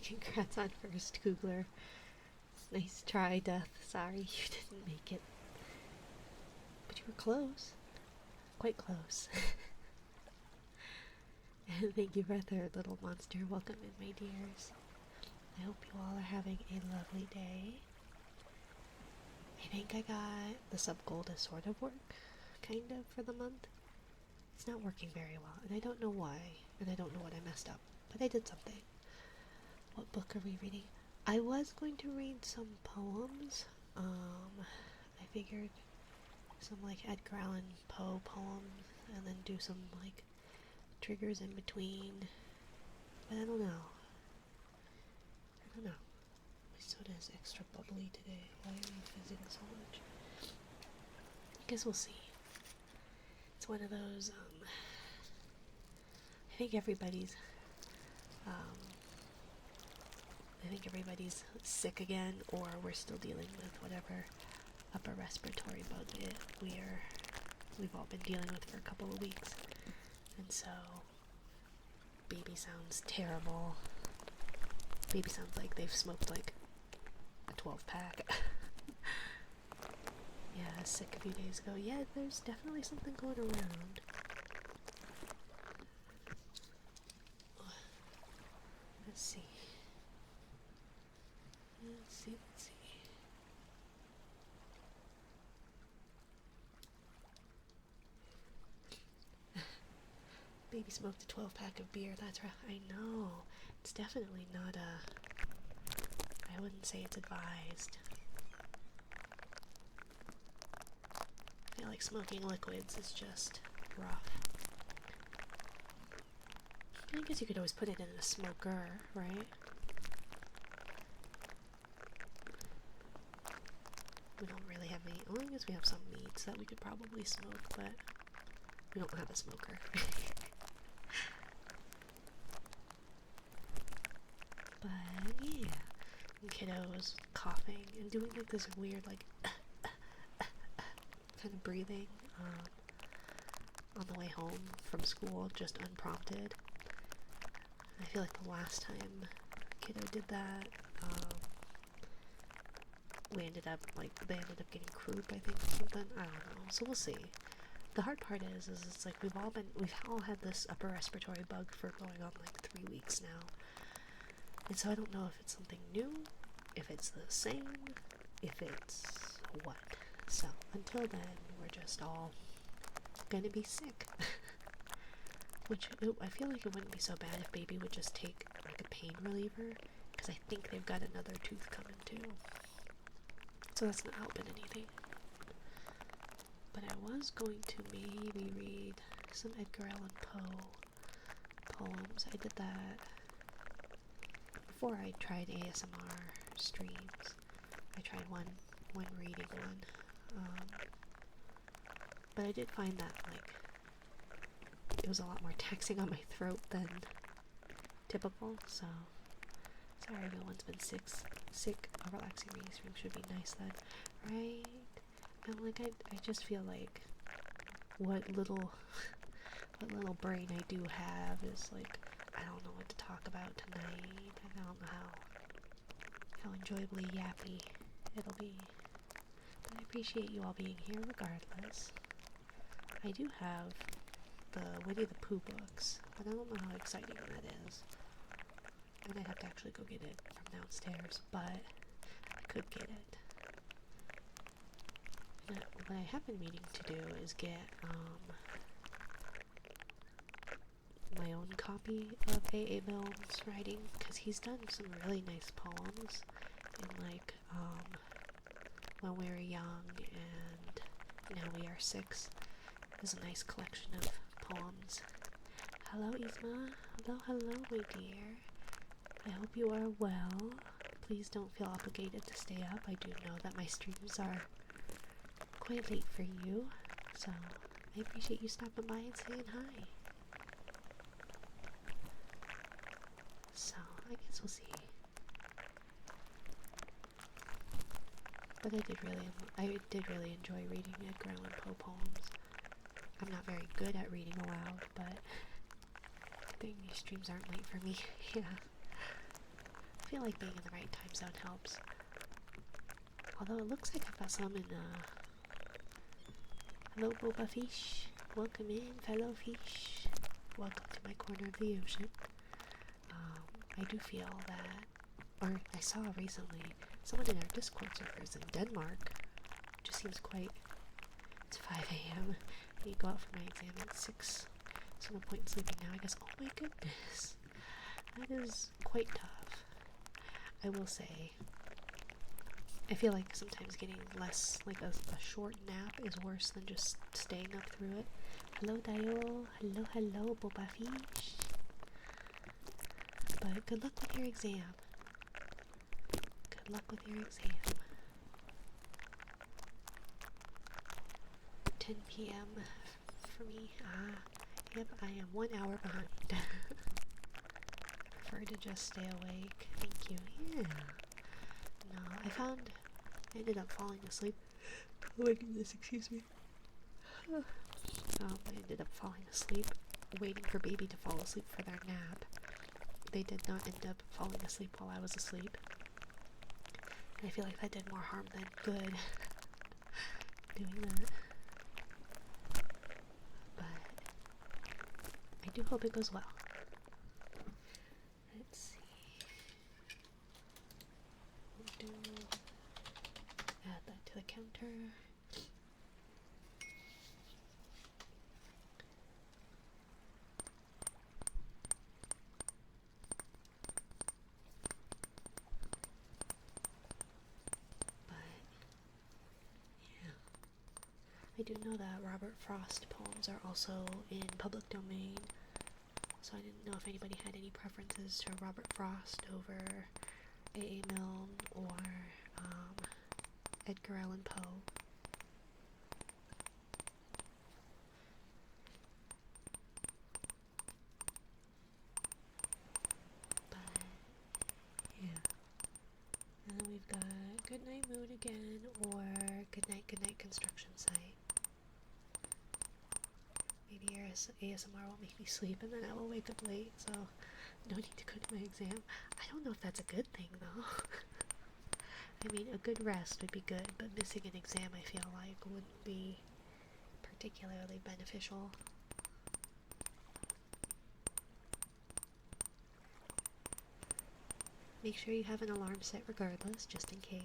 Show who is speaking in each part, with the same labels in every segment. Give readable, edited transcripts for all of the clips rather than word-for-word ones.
Speaker 1: Congrats on first, Googler. Nice try, Death. Sorry you didn't make it. But you were close. Quite close. And thank you for third, little monster. Welcome in, my dears. I hope you all are having a lovely day. I think I got the sub goal to sort of work, kind of, for the month. It's not working very well, and I don't know why, and I don't know what I messed up, but I did something. What book are we reading? I was going to read some poems. I figured some like Edgar Allan Poe poems, and then do some like triggers in between. But I don't know. My soda is extra bubbly today. Why are you fizzing so much? I guess we'll see. It's one of those, I think everybody's sick again, or we're still dealing with whatever upper respiratory bug we've all been dealing with for a couple of weeks. And so, baby sounds terrible. Baby sounds like they've smoked like a 12-pack. Yeah, sick a few days ago. Yeah, there's definitely something going around. Let's see. Baby smoked a 12-pack of beer. That's right. I know. It's definitely not I wouldn't say it's advised. I feel like smoking liquids is just rough. I guess you could always put it in a smoker, right? We don't really have any. Well, I guess we have some meats that we could probably smoke, but we don't have a smoker. But yeah, and kiddos coughing and doing like this weird like kind of breathing on the way home from school, just unprompted. I feel like the last time kiddo did that, they ended up getting croup, I think, or something. I don't know. So we'll see. The hard part is it's like we've all had this upper respiratory bug for going on like 3 weeks now. And so I don't know if it's something new, if it's the same, if it's what. So until then, we're just all gonna be sick. Which, I feel like it wouldn't be so bad if baby would just take like a pain reliever, because I think they've got another tooth coming too. So that's not helping anything. But I was going to maybe read some Edgar Allan Poe poems. I did that before I tried ASMR streams. I tried one reading one. But I did find that like it was a lot more taxing on my throat than typical, so sorry everyone's been sick. A relaxing reading stream should be nice then, right? And like I just feel like what little brain I do have is like, I don't know what to talk about tonight. I don't know how enjoyably yappy it'll be. But I appreciate you all being here regardless. I do have the Winnie the Pooh books, but I don't know how exciting that is. And I'd have to actually go get it from downstairs, but I could get it. And what I have been meaning to do is get my own copy of A.A. Milne's writing, because he's done some really nice poems in like When We Were Young and Now We Are Six. There's a nice collection of poems. Hello Isma, hello my dear. I hope you are well. Please don't feel obligated to stay up. I do know that my streams are quite late for you, so I appreciate you stopping by and saying hi. So I guess we'll see. But I did really enjoy reading Edgar Allan Poe poems. I'm not very good at reading aloud, but I think these streams aren't late for me. Yeah. feel like being in the right time zone helps. Although it looks like I've got some in, hello Boba Fish. Welcome in, fellow fish. Welcome to my corner of the ocean. I do feel that, or I saw recently, someone in our Discord servers in Denmark, just seems quite, it's 5 a.m. You go out for my exam at 6. So no point in sleeping now, I guess. Oh my goodness. That is quite tough. I will say, I feel like sometimes getting less, like a short nap is worse than just staying up through it. Hello Dio, hello Boba Fish. But good luck with your exam. Good luck with your exam. 10 p.m. for me. Yep, I am 1 hour behind. I prefer to just stay awake. Thank you. Yeah. No, I ended up falling asleep. Oh my goodness, excuse me. I ended up falling asleep, waiting for baby to fall asleep for their nap. They did not end up falling asleep while I was asleep. And I feel like that did more harm than good doing that. But I do hope it goes well. Let's see. We'll add that to the counter. I do know that Robert Frost poems are also in public domain, so I didn't know if anybody had any preferences to Robert Frost over A.A. Milne or Edgar Allan Poe. But, yeah. And then we've got Goodnight Moon again, or Goodnight Construction Site. Maybe your ASMR will make me sleep and then I will wake up late, so no need to go to my exam. I don't know if that's a good thing though. I mean, a good rest would be good, but missing an exam I feel like wouldn't be particularly beneficial. Make sure you have an alarm set regardless, just in case.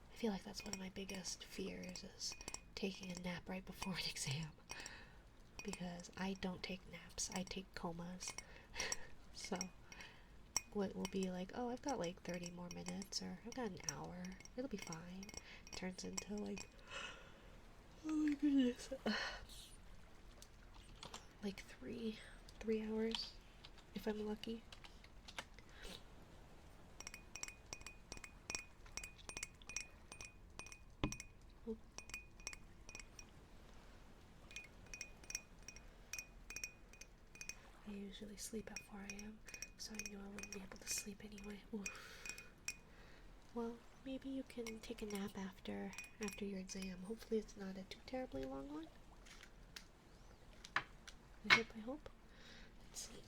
Speaker 1: I feel like that's one of my biggest fears, is taking a nap right before an exam. Because I don't take naps, I take comas. So, what will be like, oh, I've got like 30 more minutes, or I've got an hour, it'll be fine. Turns into like, oh my goodness. Like 3 hours, if I'm lucky. I usually sleep at 4 a.m., so I knew I wouldn't be able to sleep anyway. Oof. Well, maybe you can take a nap after your exam. Hopefully it's not a too terribly long one. I hope. Let's see.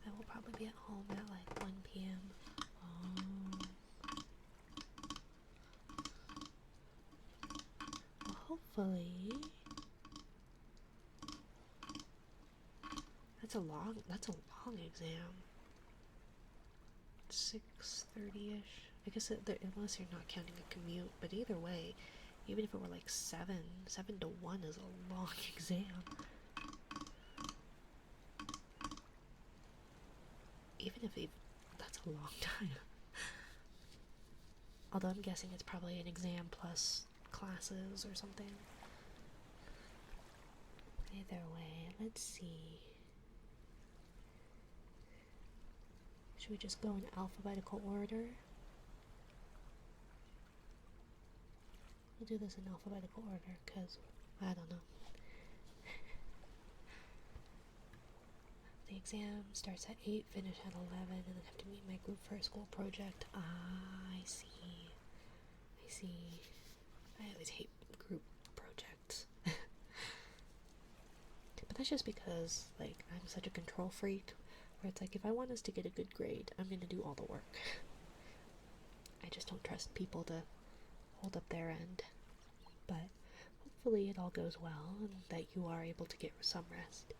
Speaker 1: I will probably be at home at like 1 p.m. Well, hopefully. That's a long exam. 6:30ish. I guess unless you're not counting a commute, but either way, even if it were like 7 to 1 is a long exam. That's a long time. Although I'm guessing it's probably an exam plus classes or something. Either way, let's see. Should we just go in alphabetical order? We'll do this in alphabetical order, because, I don't know. The exam starts at 8, finish at 11, and then have to meet my group for a school project. I see. I see. I always hate group projects. But that's just because, like, I'm such a control freak, where it's like, if I want us to get a good grade, I'm gonna do all the work. I just don't trust people to hold up their end. But hopefully it all goes well, and that you are able to get some rest.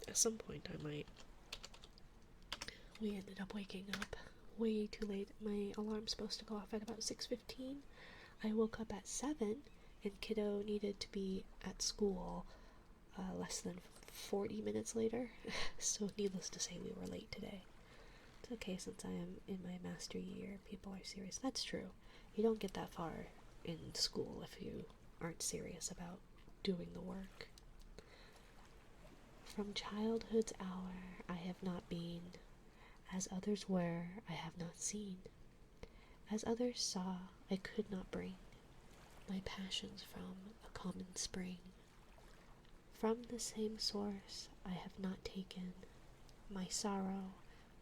Speaker 1: At some point I might. We ended up waking up way too late. My alarm's supposed to go off at about 6:15. I woke up at 7, and kiddo needed to be at school less than 40 minutes later. So needless to say, we were late today. It's okay, since I am in my master year, people are serious. That's true. You don't get that far in school if you aren't serious about doing the work. From childhood's hour I have not been, as others were I have not seen. As others saw I could not bring my passions from a common spring. From the same source I have not taken my sorrow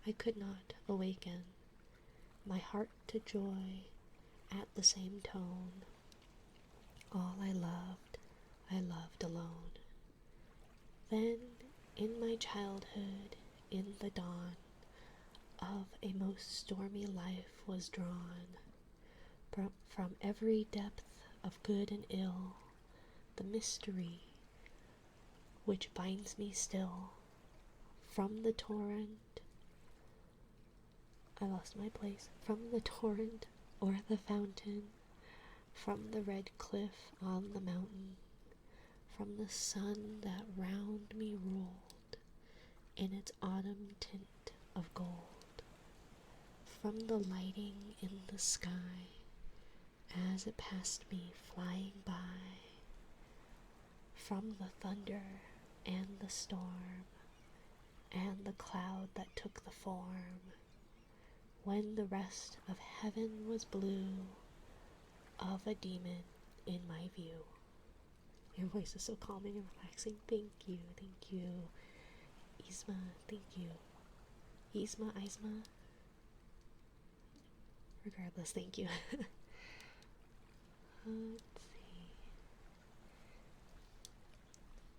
Speaker 1: I could not awaken, my heart to joy at the same tone. All I loved alone. Then in my childhood, in the dawn of a most stormy life was drawn, from every depth of good and ill, the mystery which binds me still. From the torrent, I lost my place, from the torrent or the fountain, from the red cliff on the mountain, from the sun that round me rolled in its autumn tint of gold, from the lighting in the sky as it passed me flying by, from the thunder and the storm and the cloud that took the form, when the rest of heaven was blue, of a demon in my view. Your voice is so calming and relaxing. Thank you, Isma, thank you. Isma. Regardless, thank you. Let's see.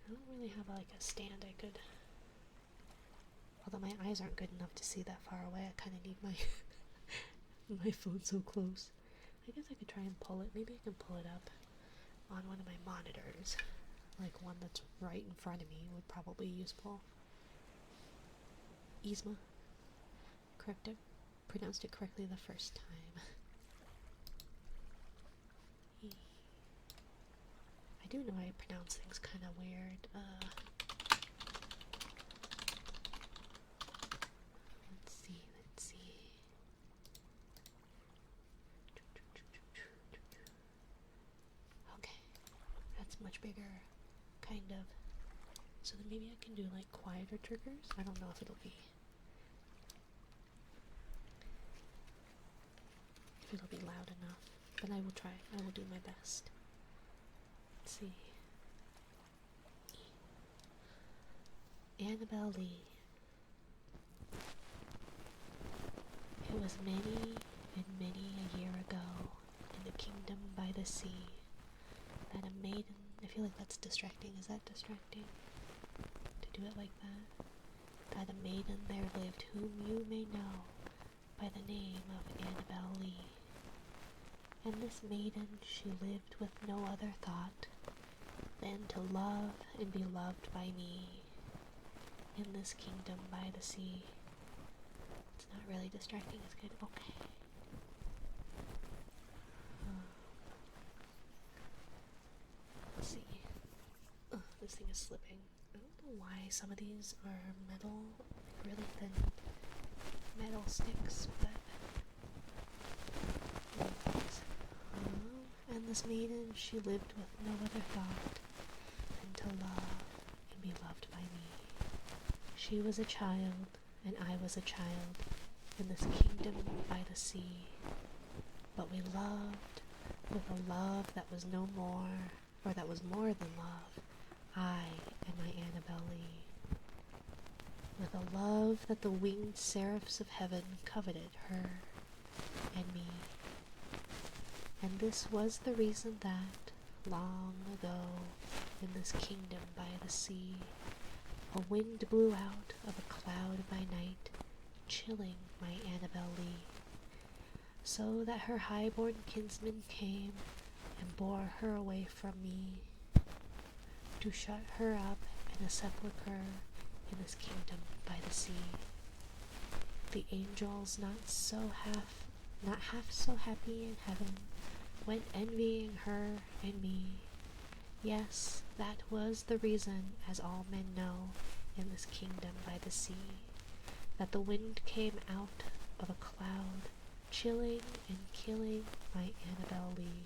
Speaker 1: I don't really have like a stand I could. Although my eyes aren't good enough to see that far away, I kind of need my my phone so close. I guess I could try and pull it. Maybe I can pull it up on one of my monitors. Like one that's right in front of me would probably be useful. Isma. Correct it. Pronounced it correctly the first time. I do know I pronounce things kind of weird. Let's see. Okay, that's much bigger, kind of. So then maybe I can do like quieter triggers. I don't know if it'll be loud enough, but I will try. I will do my best. Let's see. Annabelle Lee. It was many and many a year ago, in the kingdom by the sea, that a maiden. I feel like that's distracting. Is that distracting? To do it like that? That a maiden there lived whom you may know by the name of Annabelle Lee. And this maiden, she lived with no other thought than to love and be loved by me in this kingdom by the sea. It's not really distracting, it's good. Okay. Let's see. This thing is slipping. I don't know why some of these are metal, like really thin metal sticks, but and this maiden, she lived with no other thought than to love and be loved by me. She was a child, and I was a child, in this kingdom by the sea. But we loved with a love that was no more, or that was more than love, I and my Annabel Lee. With a love that the winged seraphs of heaven coveted her and me. And this was the reason that, long ago, in this kingdom by the sea, a wind blew out of a cloud by night, chilling my Annabel Lee, so that her high-born kinsmen came and bore her away from me, to shut her up in a sepulchre in this kingdom by the sea. The angels, not half so happy in heaven, went envying her and me. Yes, that was the reason, as all men know, in this kingdom by the sea, that the wind came out of a cloud, chilling and killing my Annabel Lee.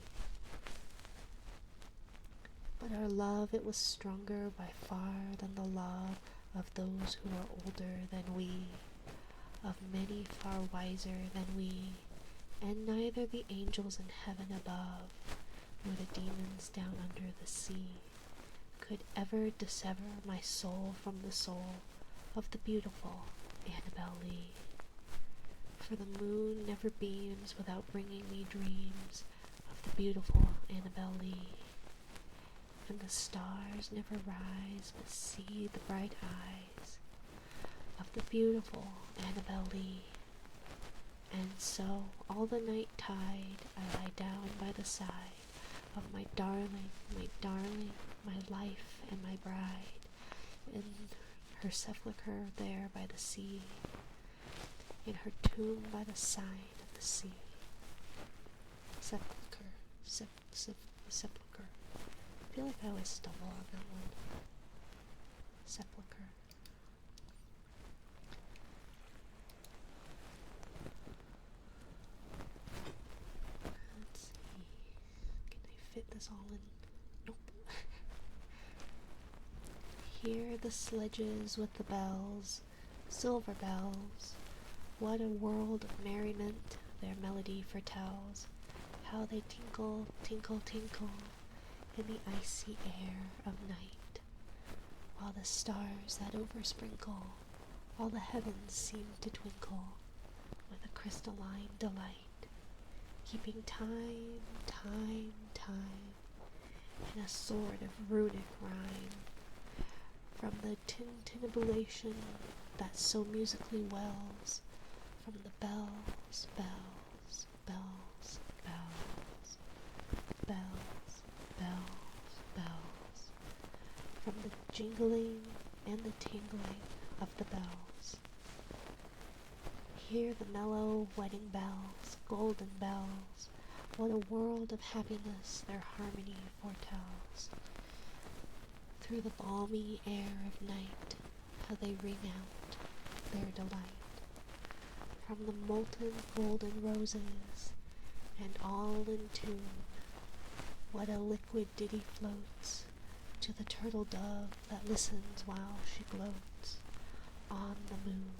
Speaker 1: But our love, it was stronger by far than the love of those who are older than we, of many far wiser than we, and neither the angels in heaven above, nor the demons down under the sea, could ever dissever my soul from the soul of the beautiful Annabel Lee. For the moon never beams without bringing me dreams of the beautiful Annabel Lee, and the stars never rise but see the bright eyes of the beautiful Annabel Lee. And so all the night tide I lie down by the side of my darling, my life and my bride, in her sepulchre there by the sea, in her tomb by the side of the sea. Sepulchre, sepulchre. I feel like I always stumble on that one. Sepulchre. Let's see. Can I fit this all in? Nope. Hear the sledges with the bells, silver bells. What a world of merriment their melody foretells. How they tinkle, tinkle, tinkle in the icy air of night, while the stars that oversprinkle all the heavens seem to twinkle with a crystalline delight, keeping time, time, time, in a sort of runic rhyme, from the tintinnabulation that so musically wells from the bells, bells, bells, bells, bells, bells, bells, from the jingling and the tingling of the bells. Hear the mellow wedding bells, golden bells, what a world of happiness their harmony foretells. Through the balmy air of night, how they ring out their delight. From the molten golden roses, and all in tune, what a liquid ditty floats to the turtle dove that listens while she gloats on the moon.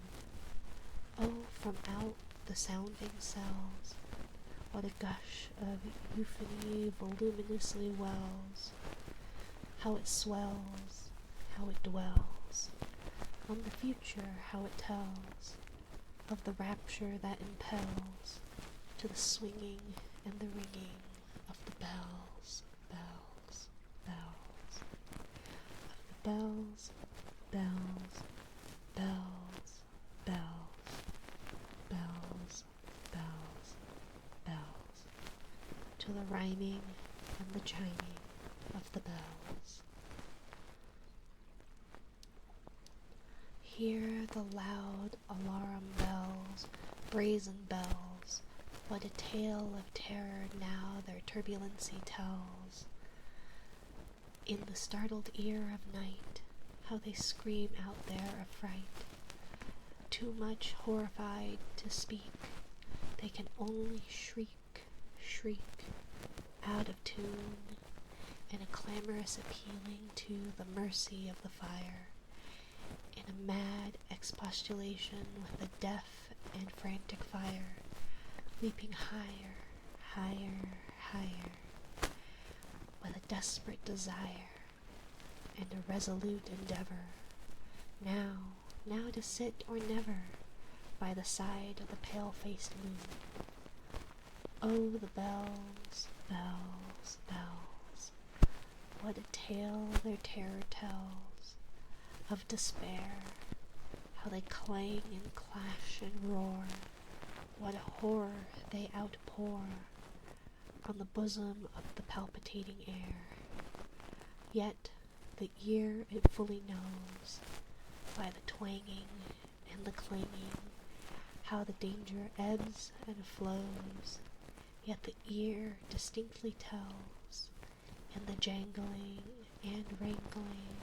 Speaker 1: Oh, from out the sounding cells, what a gush of euphony voluminously wells, how it swells, how it dwells, on the future how it tells, of the rapture that impels to the swinging and the ringing of the bells, bells, bells, of the bells, bells, bells, bells, bells, bells, bells, to the rhyming and the chiming of the bells. Hear the loud alarum bells, brazen bells, what a tale of terror now their turbulency tells. In the startled ear of night, how they scream out their affright. Too much horrified to speak, they can only shriek, shriek out of tune, in a clamorous appealing to the mercy of the fire, in a mad expostulation with the deaf and frantic fire, leaping higher, higher, higher, with a desperate desire and a resolute endeavor, now to sit or never by the side of the pale-faced moon. Oh, the bells, bells, bells, what a tale their terror tells, of despair, how they clang and clash and roar, what a horror they outpour on the bosom of the palpitating air. Yet the ear it fully knows, by the twanging and the clanging, how the danger ebbs and flows, yet the ear distinctly tells, in the jangling and wrangling,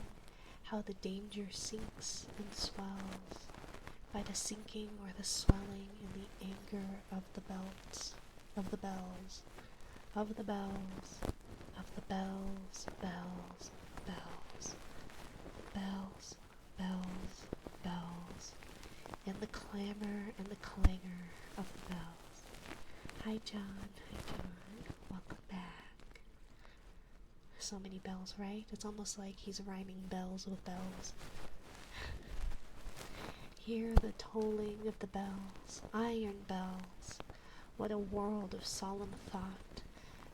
Speaker 1: how the danger sinks and swells, by the sinking or the swelling in the anger of the bells, of the bells, of the bells, of the bells, bells, bells, bells, bells, bells, and the clamor and the clangor of the bells. Hi John, welcome back. So many bells, right? It's almost like he's rhyming bells with bells. Hear the tolling of the bells, iron bells. What a world of solemn thought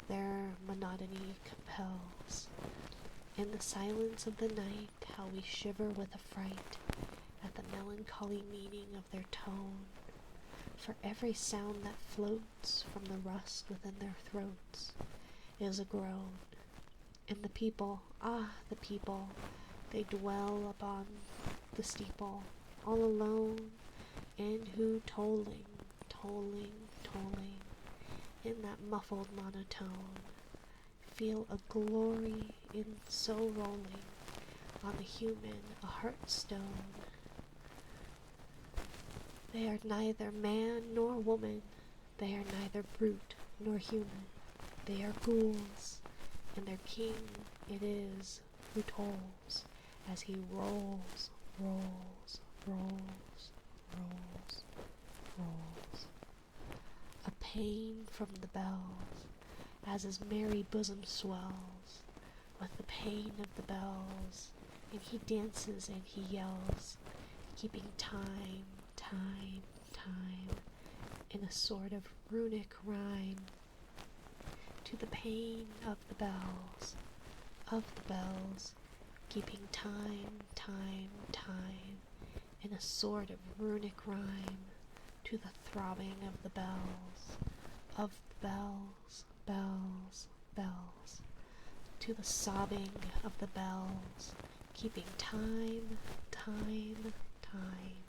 Speaker 1: their monotony compels. In the silence of the night, how we shiver with affright at the melancholy meaning of their tone. For every sound that floats from the rust within their throats is a groan. And the people, the people, they dwell upon the steeple, all alone, and who tolling, tolling, tolling, in that muffled monotone, feel a glory in so rolling on the human a heartstone. They are neither man nor woman, they are neither brute nor human, they are ghouls, and their king it is who tolls, as he rolls, rolls, rolls, rolls, rolls. A pain from the bells, as his merry bosom swells with the pain of the bells, and he dances and he yells, keeping time, time, time, in a sort of runic rhyme, to the pain of the bells, keeping time, time, time, in a sort of runic rhyme, to the throbbing of the bells, bells, bells, to the sobbing of the bells, keeping time, time, time,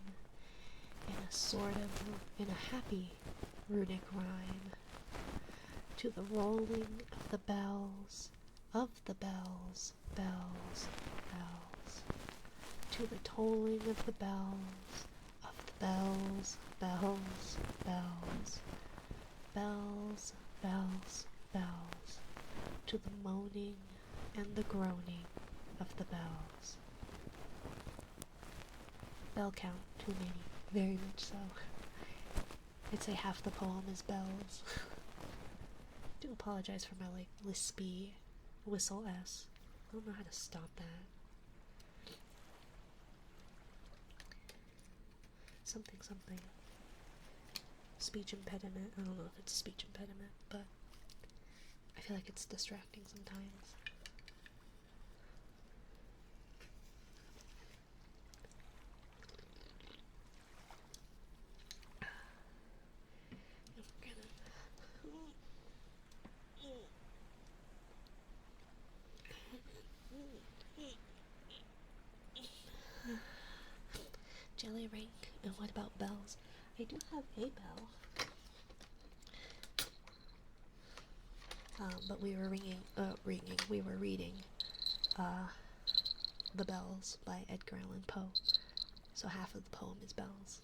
Speaker 1: in a happy runic rhyme, to the rolling of the bells, bells, bells, to the tolling of the bells, bells, bells, bells, bells, bells, bells, to the moaning and the groaning of the bells. Bell count, too many, very much so. I'd say half the poem is bells. I do apologize for my lispy whistle S. I don't know how to stop that. Something. Speech impediment. I don't know if it's a speech impediment, but I feel like it's distracting sometimes. Jelly ring. And what about bells? I do have a bell. But we were we were reading The Bells by Edgar Allan Poe. So half of the poem is bells.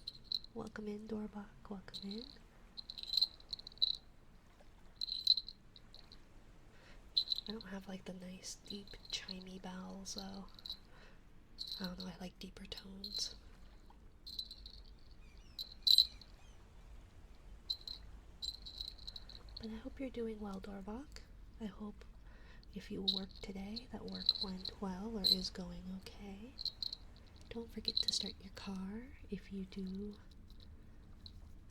Speaker 1: Welcome in, Dorbach. Welcome in. I don't have like the nice deep chimey bells though. I don't know, I like deeper tones. But I hope you're doing well, Dorvok. I hope if you worked today, that work went well or is going okay. Don't forget to start your car if you do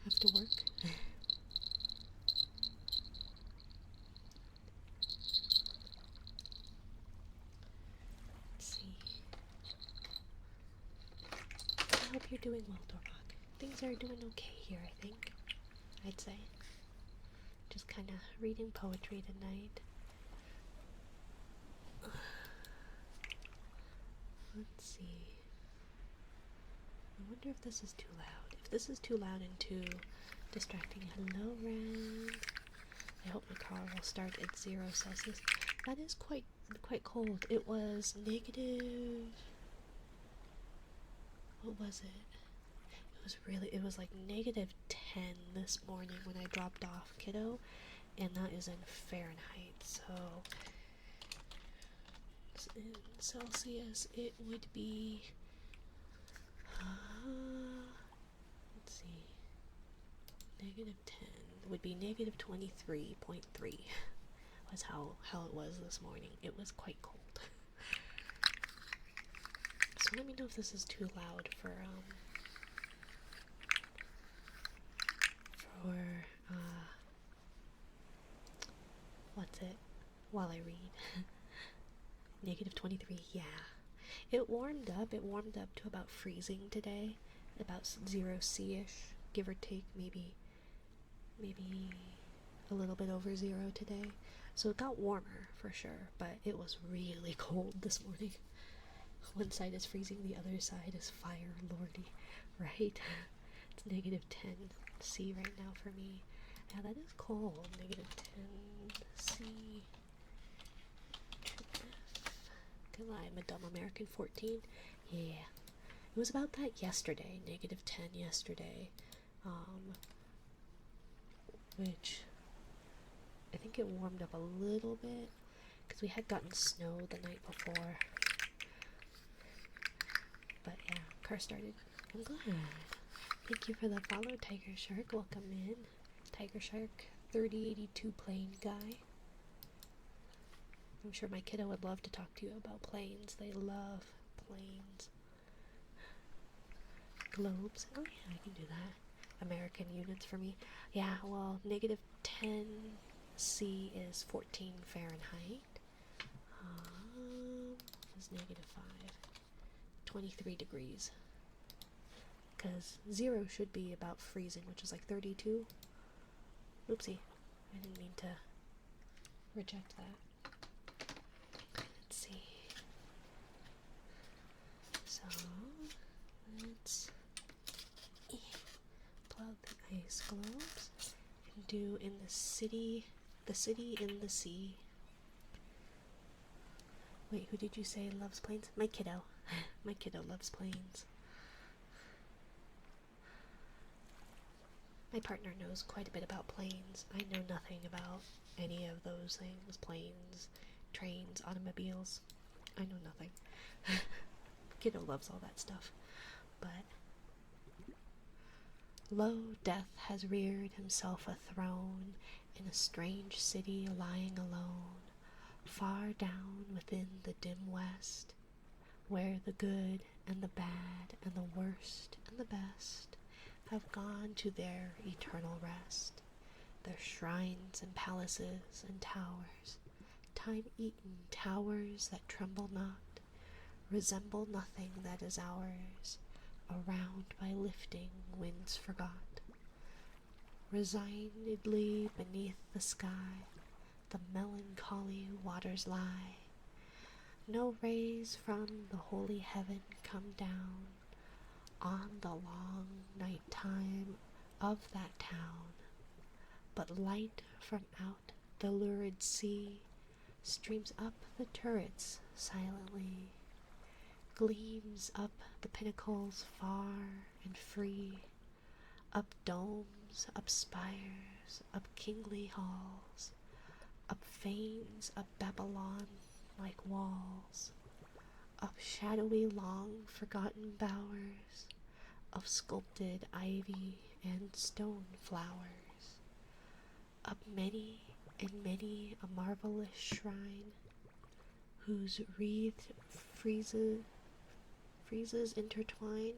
Speaker 1: have to work. Let's see. I hope you're doing well, Dorvok. Things are doing okay here, I think. I'd say. Just kind of reading poetry tonight. Let's see. I wonder if this is too loud. If this is too loud and too distracting. Hello, Rand. I hope my car will start at 0 Celsius. That is quite cold. It was negative. What was it? It was like negative 10 this morning when I dropped off kiddo, and that is in Fahrenheit, so in Celsius it would be let's see, negative 10 would be negative 23.3 was how it was this morning. It was quite cold. So let me know if this is too loud for what's it, while I read. Negative 23, yeah. It warmed up to about freezing today, about 0 C-ish, give or take, maybe a little bit over 0 today. So it got warmer for sure, but it was really cold this morning. One side is freezing, the other side is fire lordy, right? It's negative 10 C right now for me. Yeah, that is cold. Negative 10 C. Good lie, I'm a dumb American 14. Yeah. It was about that yesterday. Negative 10 yesterday. Which I think it warmed up a little bit because we had gotten snow the night before. But yeah, car started. I'm glad. Thank you for the follow, Tiger Shark. Welcome in. Tiger Shark 3082 plane guy. I'm sure my kiddo would love to talk to you about planes. They love planes. Globes. Oh yeah, I can do that. American units for me. Yeah, well, negative 10 C is 14 Fahrenheit. Is negative 5. 23 degrees. Because 0 should be about freezing, which is like 32. Oopsie. I didn't mean to reject that. Let's see. So, let's plug the ice globes and do in the city in the sea. Wait, who did you say loves planes? My kiddo. My kiddo loves planes. My partner knows quite a bit about planes. I know nothing about any of those things. Planes, trains, automobiles. I know nothing. Kiddo loves all that stuff. But lo, death has reared himself a throne in a strange city lying alone, far down within the dim west, where the good and the bad and the worst and the best have gone to their eternal rest, their shrines and palaces and towers, time-eaten towers that tremble not, resemble nothing that is ours, around by lifting winds forgot. Resignedly beneath the sky, the melancholy waters lie. No rays from the holy heaven come down on the long night time of that town, but light from out the lurid sea streams up the turrets silently, gleams up the pinnacles far and free, up domes, up spires, up kingly halls, Up fanes, up Babylon like walls, up shadowy long forgotten bowers, of sculpted ivy and stone flowers, up many and many a marvelous shrine, whose wreathed friezes intertwine,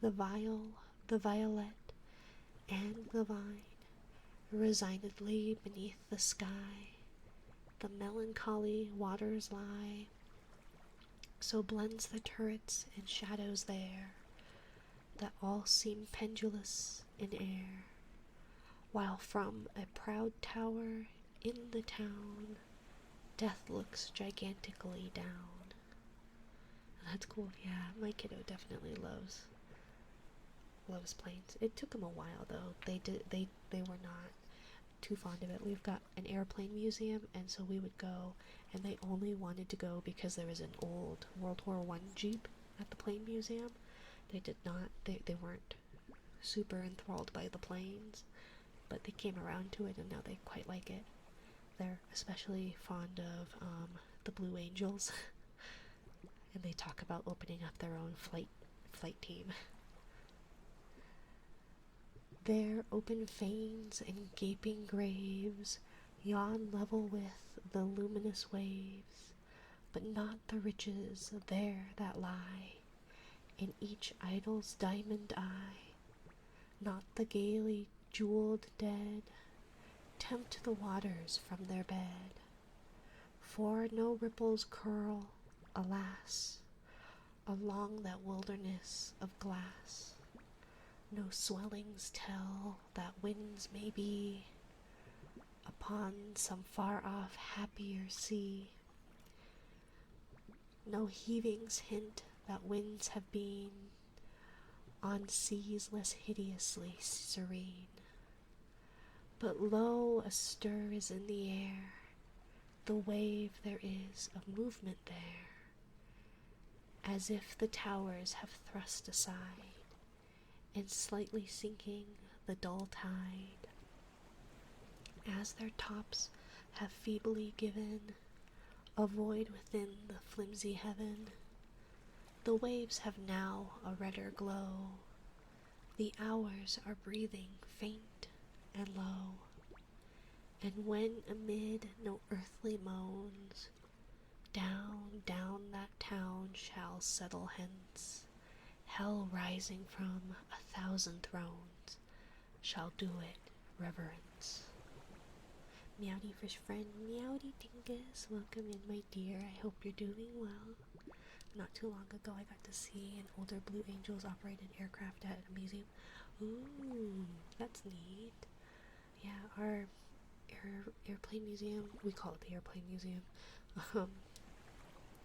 Speaker 1: the viol, the violet, and the vine, resignedly beneath the sky, the melancholy waters lie, so blends the turrets and shadows there, that all seem pendulous in air, while from a proud tower in the town, death looks gigantically down. That's cool. Yeah, my kiddo definitely loves planes. It took him a while though. They were not too fond of it. We've got an airplane museum, and so we would go, and they only wanted to go because there was an old World War One Jeep at the plane museum. They did not. They weren't super enthralled by the planes, but they came around to it, and now they quite like it. They're especially fond of the Blue Angels, and they talk about opening up their own flight team. There open fanes and gaping graves yawn level with the luminous waves, but not the riches there that lie in each idol's diamond eye, not the gaily jeweled dead tempt the waters from their bed, for no ripples curl, alas, along that wilderness of glass. No swellings tell that winds may be upon some far-off happier sea. No heavings hint that winds have been on seas less hideously serene. But lo, a stir is in the air, the wave there is of movement there, as if the towers have thrust aside, and slightly sinking the dull tide, as their tops have feebly given a void within the flimsy heaven. The waves have now a redder glow, the hours are breathing faint and low, and when amid no earthly moans, down, down that town shall settle hence, hell rising from 1,000 thrones shall do it reverence. Meowdy fish friend, meowdy dingus, welcome in my dear, I hope you're doing well. Not too long ago I got to see an older Blue Angels operated aircraft at a museum. Ooh, that's neat. Yeah, our airplane museum, we call it the airplane museum,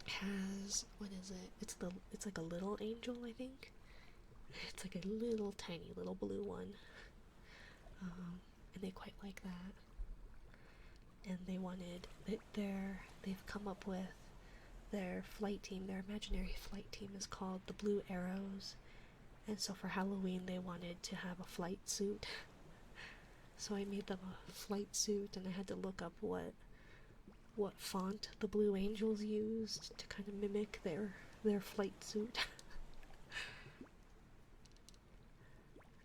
Speaker 1: has, what is it? It's like a little angel, I think. It's like a little tiny little blue one. And they quite like that. And they wanted they've come up with their flight team, their imaginary flight team is called the Blue Arrows. And so for Halloween they wanted to have a flight suit. So I made them a flight suit, and I had to look up what font the Blue Angels used to kind of mimic their flight suit.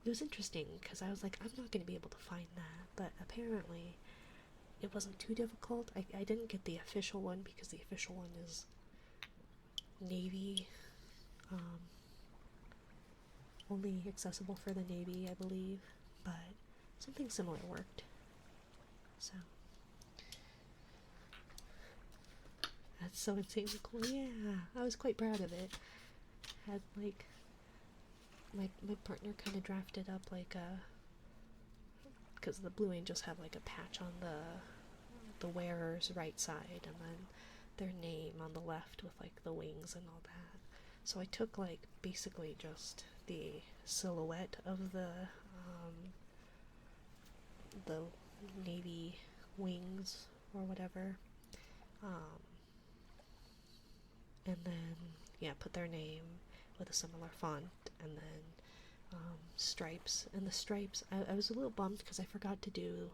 Speaker 1: It was interesting because I was like, I'm not going to be able to find that, but apparently it wasn't too difficult. I didn't get the official one because the official one is Navy, only accessible for the Navy, I believe, but something similar worked. So that's so insanely cool. Yeah, I was quite proud of it. Had like my partner kind of drafted up like a, because the Blue Angels have like a patch on the wearer's right side, and then their name on the left with like the wings and all that. So I took like basically just the silhouette of the Navy wings or whatever, and then yeah, put their name with a similar font, and then stripes. And the stripes, I was a little bummed because I forgot to do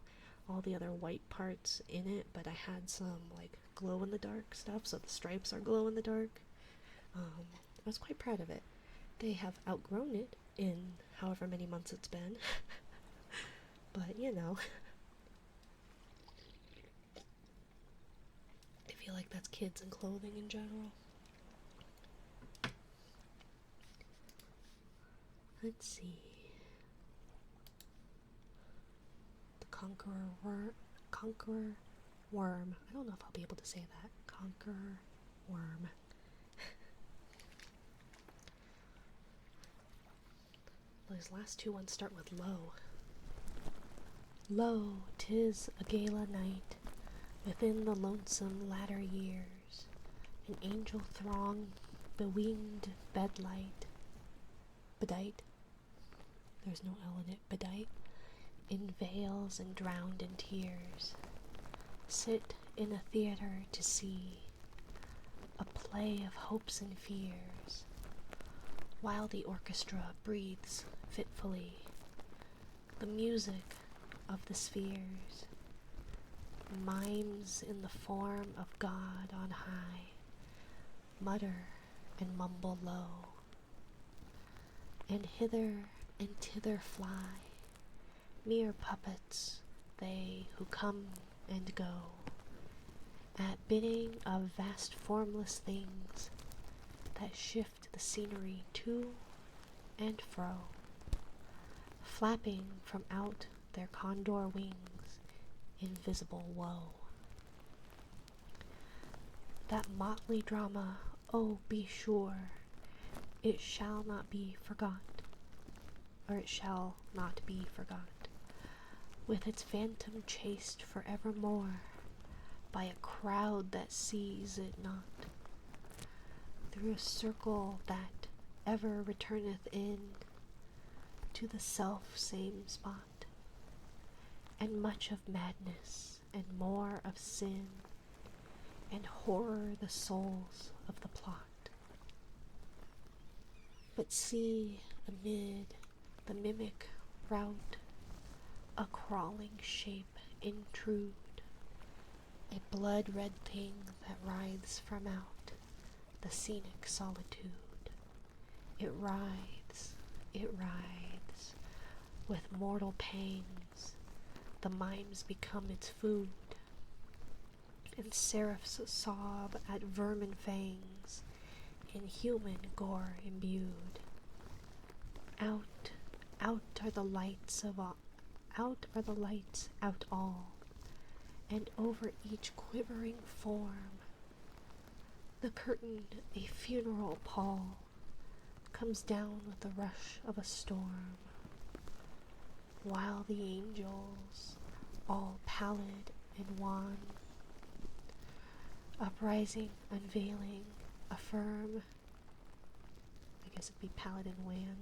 Speaker 1: all the other white parts in it, but I had some like glow in the dark stuff, so the stripes are glow in the dark. I was quite proud of it. They have outgrown it in however many months it's been, but you know, I feel like that's kids and clothing in general. Let's see. The Conqueror Worm. I don't know if I'll be able to say that. Conqueror Worm. Those last two ones start with lo. Lo, 'tis a gala night, within the lonesome latter years, an angel throng, bewinged bedlight, bedight, there's no L in it, bedight, in veils and drowned in tears, sit in a theater to see a play of hopes and fears, while the orchestra breathes fitfully the music of the spheres, mimes in the form of God on high, mutter and mumble low, and hither and thither fly, mere puppets they who come and go, at bidding of vast formless things that shift the scenery to and fro, flapping from out their condor wings invisible woe. That motley drama, oh, be sure, it shall not be forgot, or it shall not be forgot, with its phantom chased forevermore by a crowd that sees it not, through a circle that ever returneth in to the self-same spot, and much of madness, and more of sin, and horror the souls of the plot. But see, amid the mimic rout, a crawling shape intrude, a blood-red thing that writhes from out the scenic solitude. It writhes, with mortal pangs, the mimes become its food, and seraphs sob at vermin fangs, in human gore imbued. Out are the lights out all, and over each quivering form, the curtain a funeral pall comes down with the rush of a storm, while the angels, all pallid and wan, uprising, unveiling, affirm, I guess it'd be pallid and wan,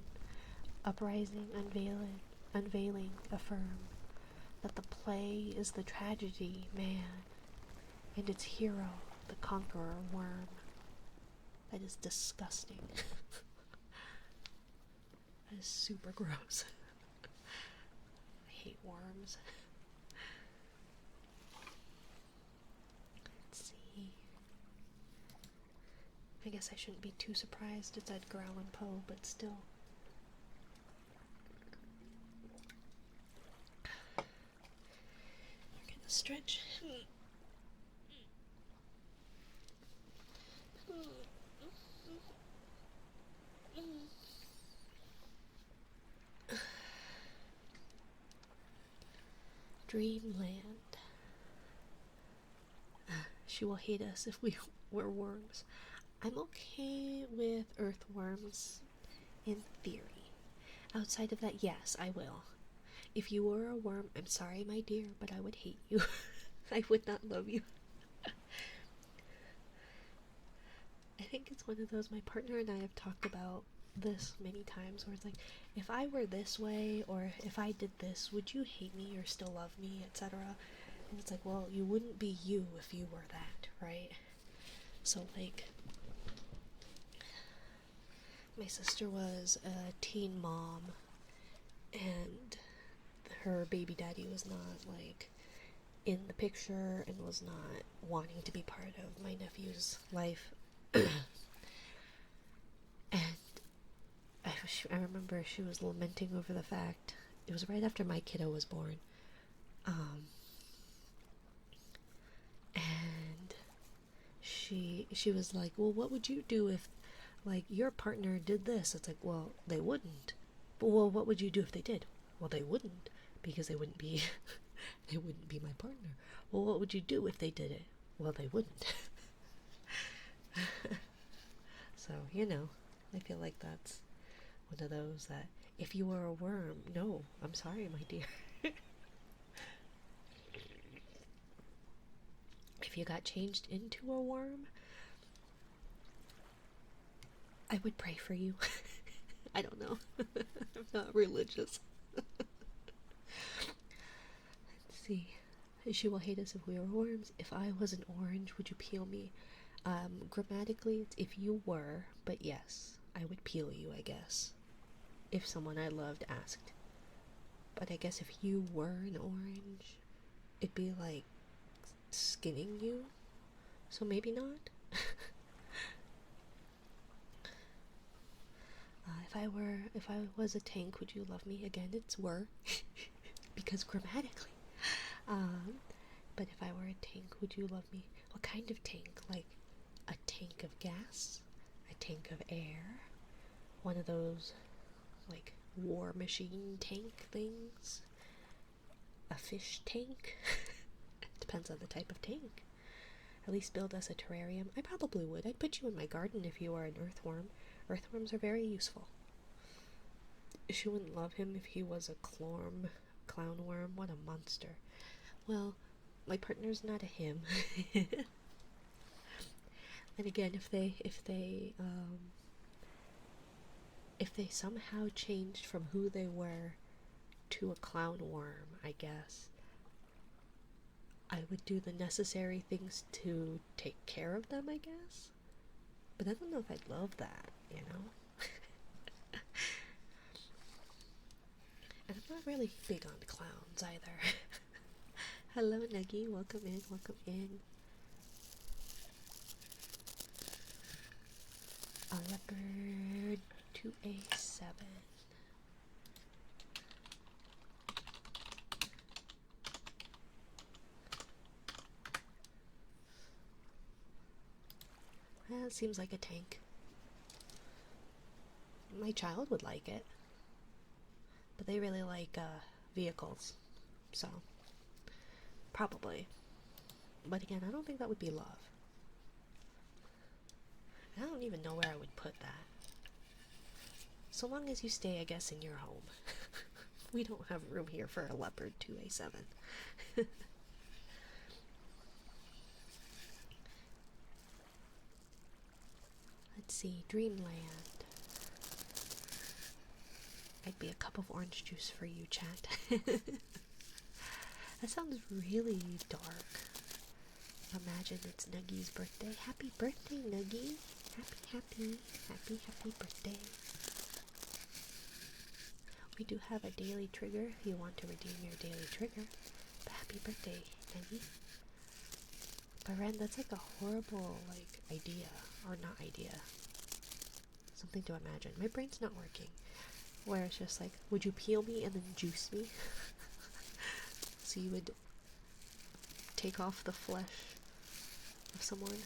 Speaker 1: uprising, unveiling, affirm, that the play is the tragedy man, and its hero the conqueror worm. That is disgusting. That is super gross. I hate worms. Let's see. I guess I shouldn't be too surprised it's Edgar Allan Poe, but still. You're gonna stretch. Dreamland. She will hate us if we were worms. I'm okay with earthworms in theory. Outside of that, yes, I will. If you were a worm, I'm sorry, my dear, but I would hate you. I would not love you. I think it's one of those, my partner and I have talked about this many times, where it's like, if I were this way, or if I did this, would you hate me or still love me, etc.? And it's like, well, you wouldn't be you if you were that, right? So, like, my sister was a teen mom, and her baby daddy was not, like, in the picture and was not wanting to be part of my nephew's life. And I remember she was lamenting over the fact, it was right after my kiddo was born, and she was like, well, what would you do if, like, your partner did this? It's like, well, they wouldn't. But, well, what would you do if they did? Well, they wouldn't, because they wouldn't be they wouldn't be my partner. Well, what would you do if they did it? Well, they wouldn't. So, I feel like that's one of those that, if you were a worm, no, I'm sorry, my dear. If you got changed into a worm, I would pray for you. I don't know. I'm not religious. Let's see. She will hate us if we were worms. If I was an orange, would you peel me? Grammatically, it's if you were, but yes, I would peel you, I guess. If someone I loved asked. But I guess if you were an orange, it'd be like skinning you. So maybe not. If I was a tank, would you love me? Again, it's were, because grammatically. But if I were a tank, would you love me? What kind of tank? Like a tank of gas, a tank of air, one of those like war machine tank things, a fish tank. Depends on the type of tank. At least build us a terrarium. I probably would. I'd put you in my garden if you were an earthworm. Earthworms are very useful. She wouldn't love him if he was a clown worm. What a monster. Well, my partner's not a him. And again, if they somehow changed from who they were to a clown worm, I guess I would do the necessary things to take care of them, I guess. But I don't know if I'd love that, And I'm not really big on clowns either. Hello, Nuggy. Welcome in. Welcome in. A leopard 2A7. Well, it seems like a tank. My child would like it. But they really like vehicles. So, probably. But again, I don't think that would be love. I don't even know where I would put that. So long as you stay, I guess, in your home. We don't have room here for a leopard 2A7. Let's see, Dreamland. I'd be a cup of orange juice for you, chat. That sounds really dark. Imagine it's Nuggy's birthday. Happy birthday, Nuggy. Happy birthday. We do have a daily trigger if you want to redeem your daily trigger. But happy birthday, Nuggy. But Ren, that's like a horrible, idea. Or not idea. Something to imagine. My brain's not working. Where it's just like, would you peel me and then juice me? So you would take off the flesh of someone.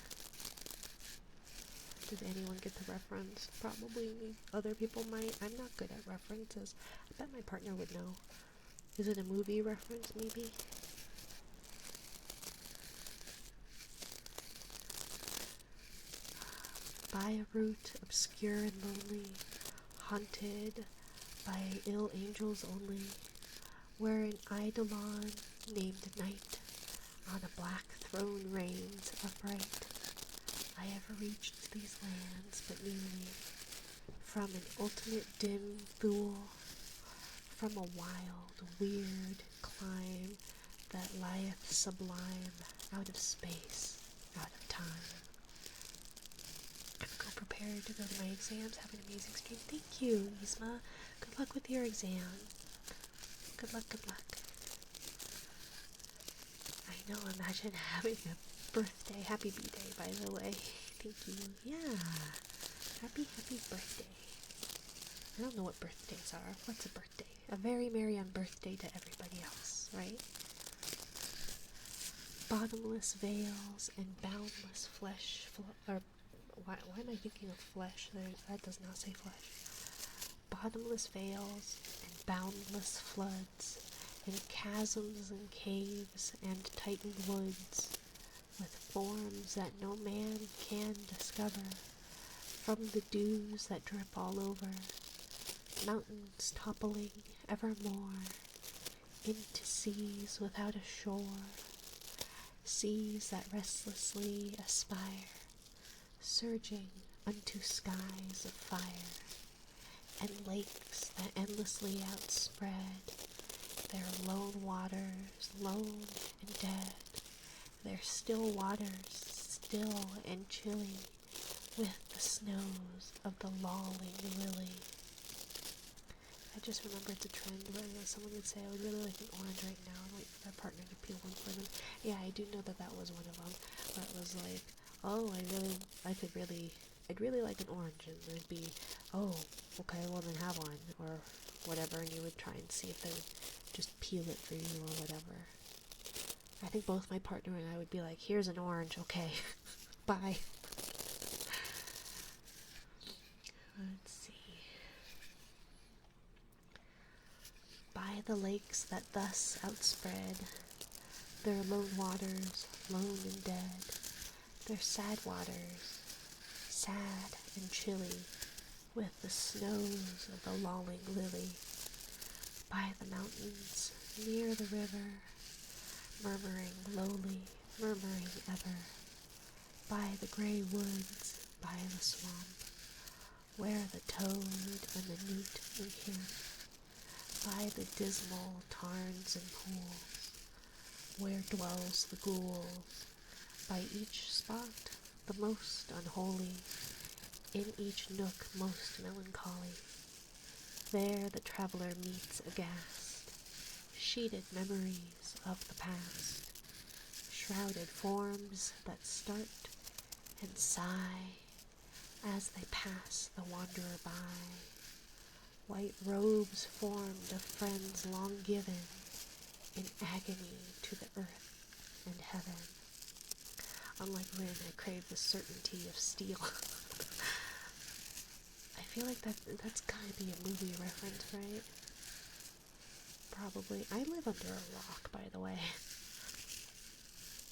Speaker 1: Did anyone get the reference? Probably other people might. I'm not good at references. I bet my partner would know. Is it a movie reference, maybe? By a route, obscure and lonely, haunted by ill angels only, where an eidolon named Night on a black throne reigns upright. I have reached these lands but newly, from an ultimate dim fool, from a wild, weird clime that lieth sublime, out of space, out of time. I'm prepared to go to my exams. Have an amazing stream. Thank you, Yzma. Good luck with your exam. Good luck, good luck. I know, imagine having a birthday. Happy B-Day, by the way. Thank you. Yeah. Happy birthday. I don't know what birthdays are. What's a birthday? A very merry on birthday to everybody else, right? Bottomless veils and boundless flesh. Or why am I thinking of flesh? That does not say flesh. Bottomless veils and boundless floods, and chasms and caves and tightened woods, with forms that no man can discover, from the dews that drip all over, mountains toppling evermore, into seas without a shore, seas that restlessly aspire, surging unto skies of fire, and lakes that endlessly outspread their lone waters, lone and dead, their still waters, still and chilly, with the snows of the lolling lily. I just remembered the trend where someone would say, I would really like an orange right now, and wait for their partner to peel one for them. Yeah, I do know that was one of them, where it was like, oh, I'd really like an orange, and it'd be, oh, okay, well then have one, or whatever, and you would try and see if they would just peel it for you, or whatever. I think both my partner and I would be like, here's an orange, okay, bye. Let's see. By the lakes that thus outspread their lone waters, lone and dead, their sad waters, sad and chilly, with the snows of the lolling lily, by the mountains, near the river, murmuring lowly, murmuring ever, by the grey woods, by the swamp, where the toad and the newt encamp, by the dismal tarns and pools, where dwells the ghouls, by each spot the most unholy, in each nook most melancholy, there the traveller meets aghast, sheeted memories of the past, shrouded forms that start and sigh as they pass the wanderer by, white robes formed of friends long given, in agony to the earth and heaven. Unlike Rin, I crave the certainty of steel. I feel like that's gotta be a movie reference, right? Probably. I live under a rock, by the way.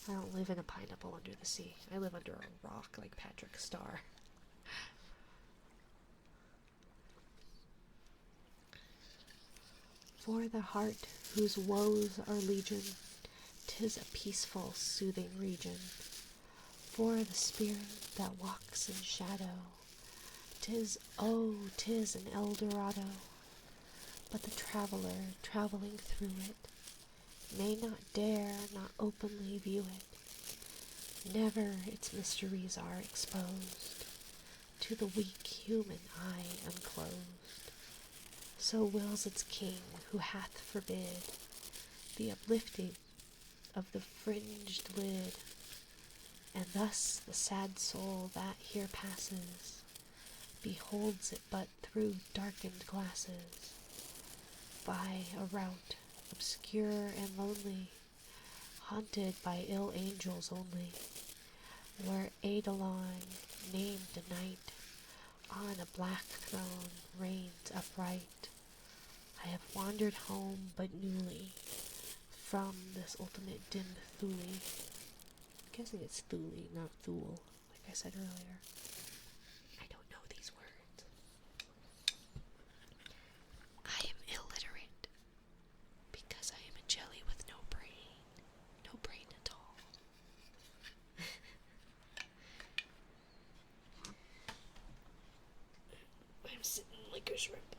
Speaker 1: I don't live in a pineapple under the sea. I live under a rock like Patrick Star. For the heart whose woes are legion, 'tis a peaceful, soothing region. For the spirit that walks in shadow, 'tis an Eldorado. But the traveler traveling through it may not dare not openly view it. Never its mysteries are exposed to the weak human eye unclosed. So wills its king, who hath forbid the uplifting of the fringed lid, and thus the sad soul that here passes beholds it but through darkened glasses, by a route obscure and lonely, haunted by ill angels only, where Eidolon, named a knight, on a black throne reigns upright. I have wandered home but newly from this ultimate dim Thule. I'm guessing it's Thule, not Thule, like I said earlier. I don't know these words. I am illiterate because I am a jelly with no brain. No brain at all. I'm sitting like a shrimp.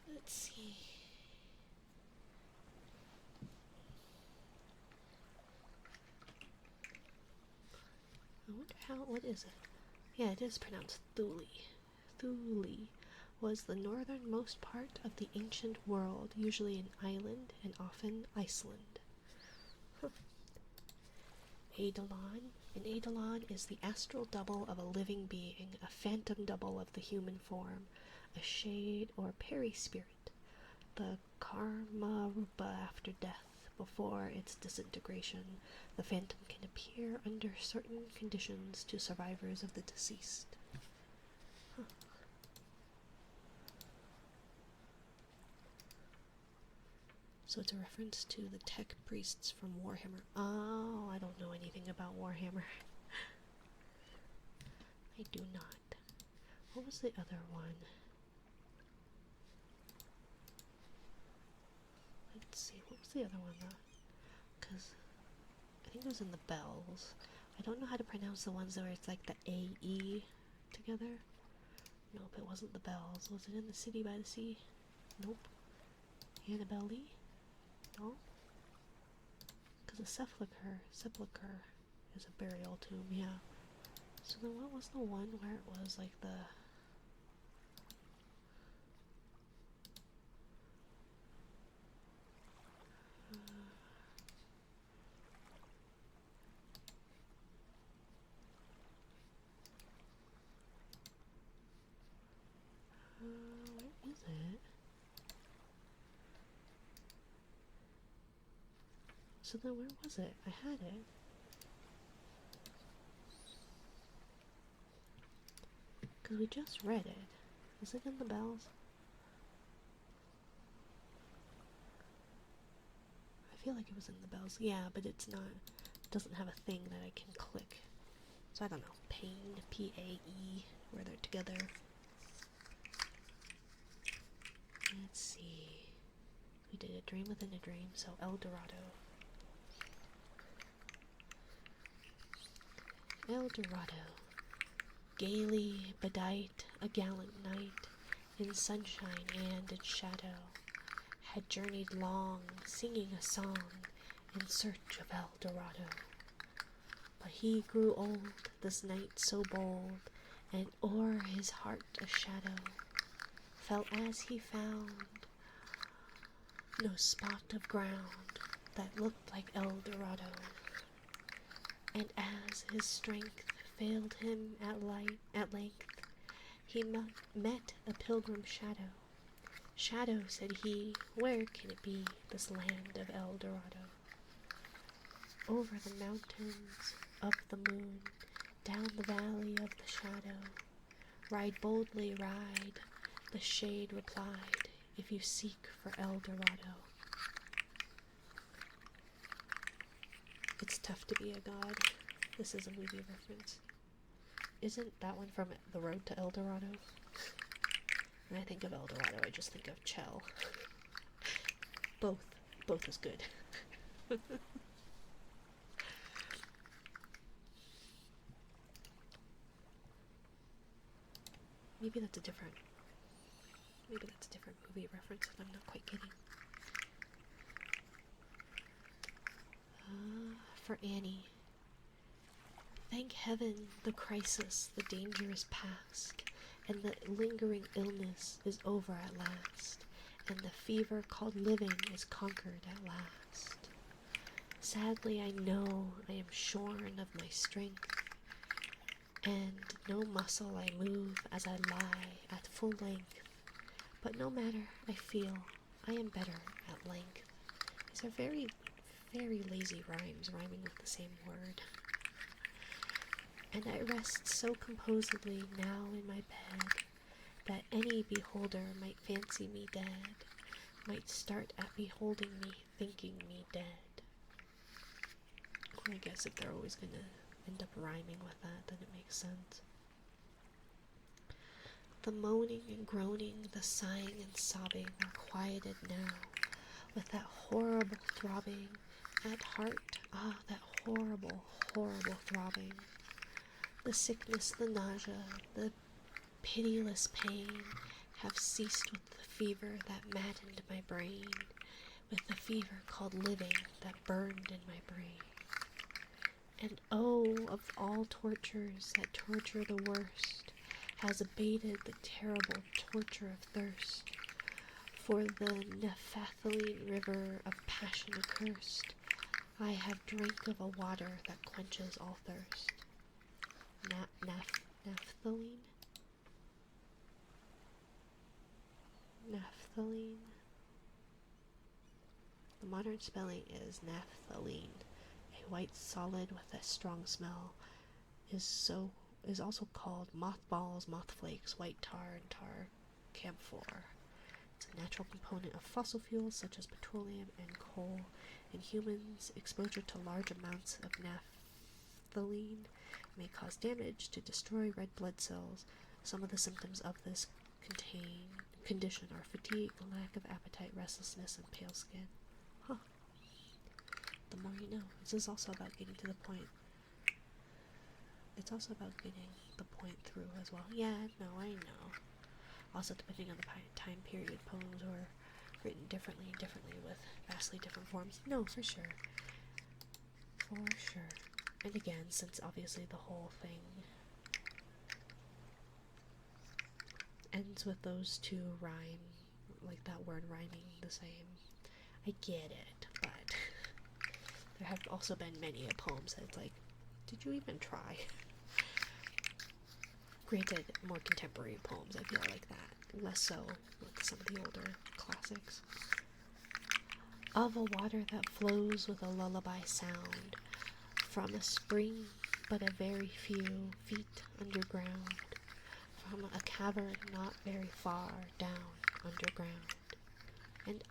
Speaker 1: Let's see. wonder what is it? Yeah, it is pronounced Thule. Thule was the northernmost part of the ancient world, usually an island and often Iceland. Huh. Eidolon. An Eidolon is the astral double of a living being, a phantom double of the human form, a shade or peri-spirit, the karma rupa after death. Before its disintegration, the phantom can appear under certain conditions to survivors of the deceased. Huh. So it's a reference to the tech priests from Warhammer. Oh, I don't know anything about Warhammer. I do not. What was the other one? Let's see, what was the other one though? Because I think it was in the bells. I don't know how to pronounce the ones where it's like the A-E together. Nope, it wasn't the bells. Was it in the city by the sea? Nope. Annabelle Lee? No? Because a sepulcher is a burial tomb, yeah. So then what was the one where it was like the... where is it? So then where was it? I had it. Because we just read it. Is it in the bells? I feel like it was in the bells. Yeah, but it's not. It doesn't have a thing that I can click. So I don't know. Pain, P-A-E, where they're together. Let's see. We did a dream within a dream, so El Dorado. El Dorado. Gaily bedight, a gallant knight, in sunshine and in shadow, had journeyed long, singing a song, in search of El Dorado. But he grew old, this knight so bold, and o'er his heart a shadow fell as he found no spot of ground that looked like El Dorado. And as his strength failed him at length, he met a pilgrim shadow. Shadow, said he, where can it be, this land of El Dorado? Over the mountains, up the moon, down the valley of the shadow. Ride boldly, ride, the shade replied, if you seek for El Dorado. It's tough to be a god. This is a movie reference. Isn't that one from The Road to El Dorado? When I think of El Dorado, I just think of Chell. Both is good. Maybe that's a different movie reference that I'm not quite getting. For Annie. Thank heaven the crisis, the danger is past, and the lingering illness is over at last, and the fever called living is conquered at last. Sadly I know I am shorn of my strength, and no muscle I move as I lie at full length, but no matter, I feel I am better at length. These are very, very lazy rhymes, rhyming with the same word. And I rest so composedly now in my bed, that any beholder might fancy me dead, might start at beholding me, thinking me dead. Well, I guess if they're always gonna end up rhyming with that, then it makes sense. The moaning and groaning, the sighing and sobbing are quieted now, with that horrible throbbing at heart, that horrible, horrible throbbing. The sickness, the nausea, the pitiless pain have ceased with the fever that maddened my brain, with the fever called living that burned in my brain. And oh, of all tortures, that torture the worst has abated the terrible torture of thirst. For the Nephthaline river of passion accursed, I have drank of a water that quenches all thirst. Naphthaline? Naphthaline? The modern spelling is naphthalene. A white solid with a strong smell is also called mothballs, mothflakes, white tar, and tar camphor. It's a natural component of fossil fuels such as petroleum and coal. In humans, exposure to large amounts of naphthalene may cause damage to destroy red blood cells. Some of the symptoms of this condition are fatigue, lack of appetite, restlessness, and pale skin. Huh. The more you know. This is also about getting to the point. It's also about getting the point through as well. Yeah, no, I know. Also, depending on the time period, poems were written differently with vastly different forms. No, for sure. For sure. And again, since obviously the whole thing ends with those two rhyme, like that word rhyming the same, I get it, but there have also been many poems that it's like, did you even try? Granted, more contemporary poems, I feel like that. Less so with some of the older classics. Of a water that flows with a lullaby sound, from a spring but a very few feet underground, from a cavern not very far down underground. And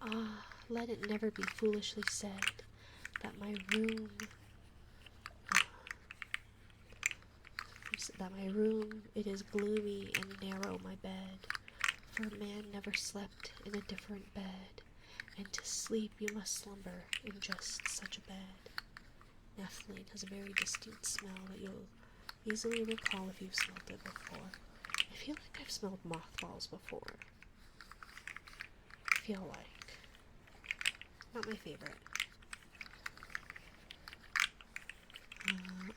Speaker 1: let it never be foolishly said that my room it is gloomy and narrow my bed, for man never slept in a different bed, and to sleep you must slumber in just such a bed. Naphthalene has a very distinct smell that you'll easily recall if you've smelled it before. I feel like I've smelled mothballs before. I feel like. Not my favorite.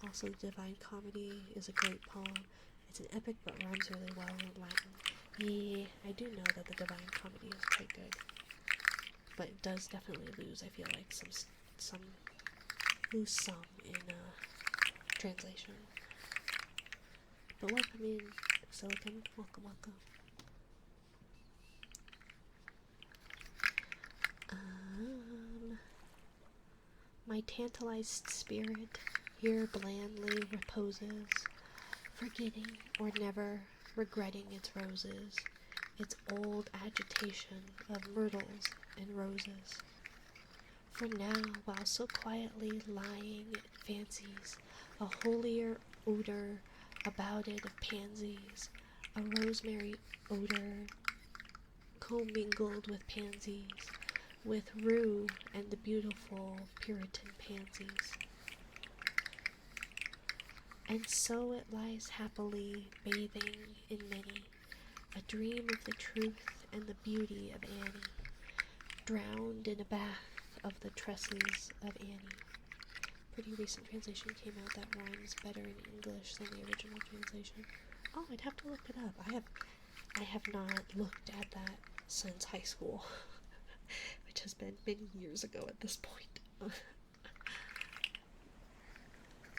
Speaker 1: Also, the Divine Comedy is a great poem. It's an epic but rhymes really well in Latin. Yeah, I do know that the Divine Comedy is quite good, but it does definitely lose, I feel like, some in translation. But welcome in, Silicon. Welcome. My tantalized spirit here blandly reposes, forgetting or never regretting its roses, its old agitation of myrtles and roses. For now, while so quietly lying, it fancies a holier odor about it of pansies, a rosemary odor commingled with pansies, with rue and the beautiful Puritan pansies. And so it lies happily bathing in many, a dream of the truth and the beauty of Annie, drowned in a bath of the tresses of Annie. Pretty recent translation came out that rhymes better in English than the original translation. Oh, I'd have to look it up. I have not looked at that since high school, which has been many years ago at this point.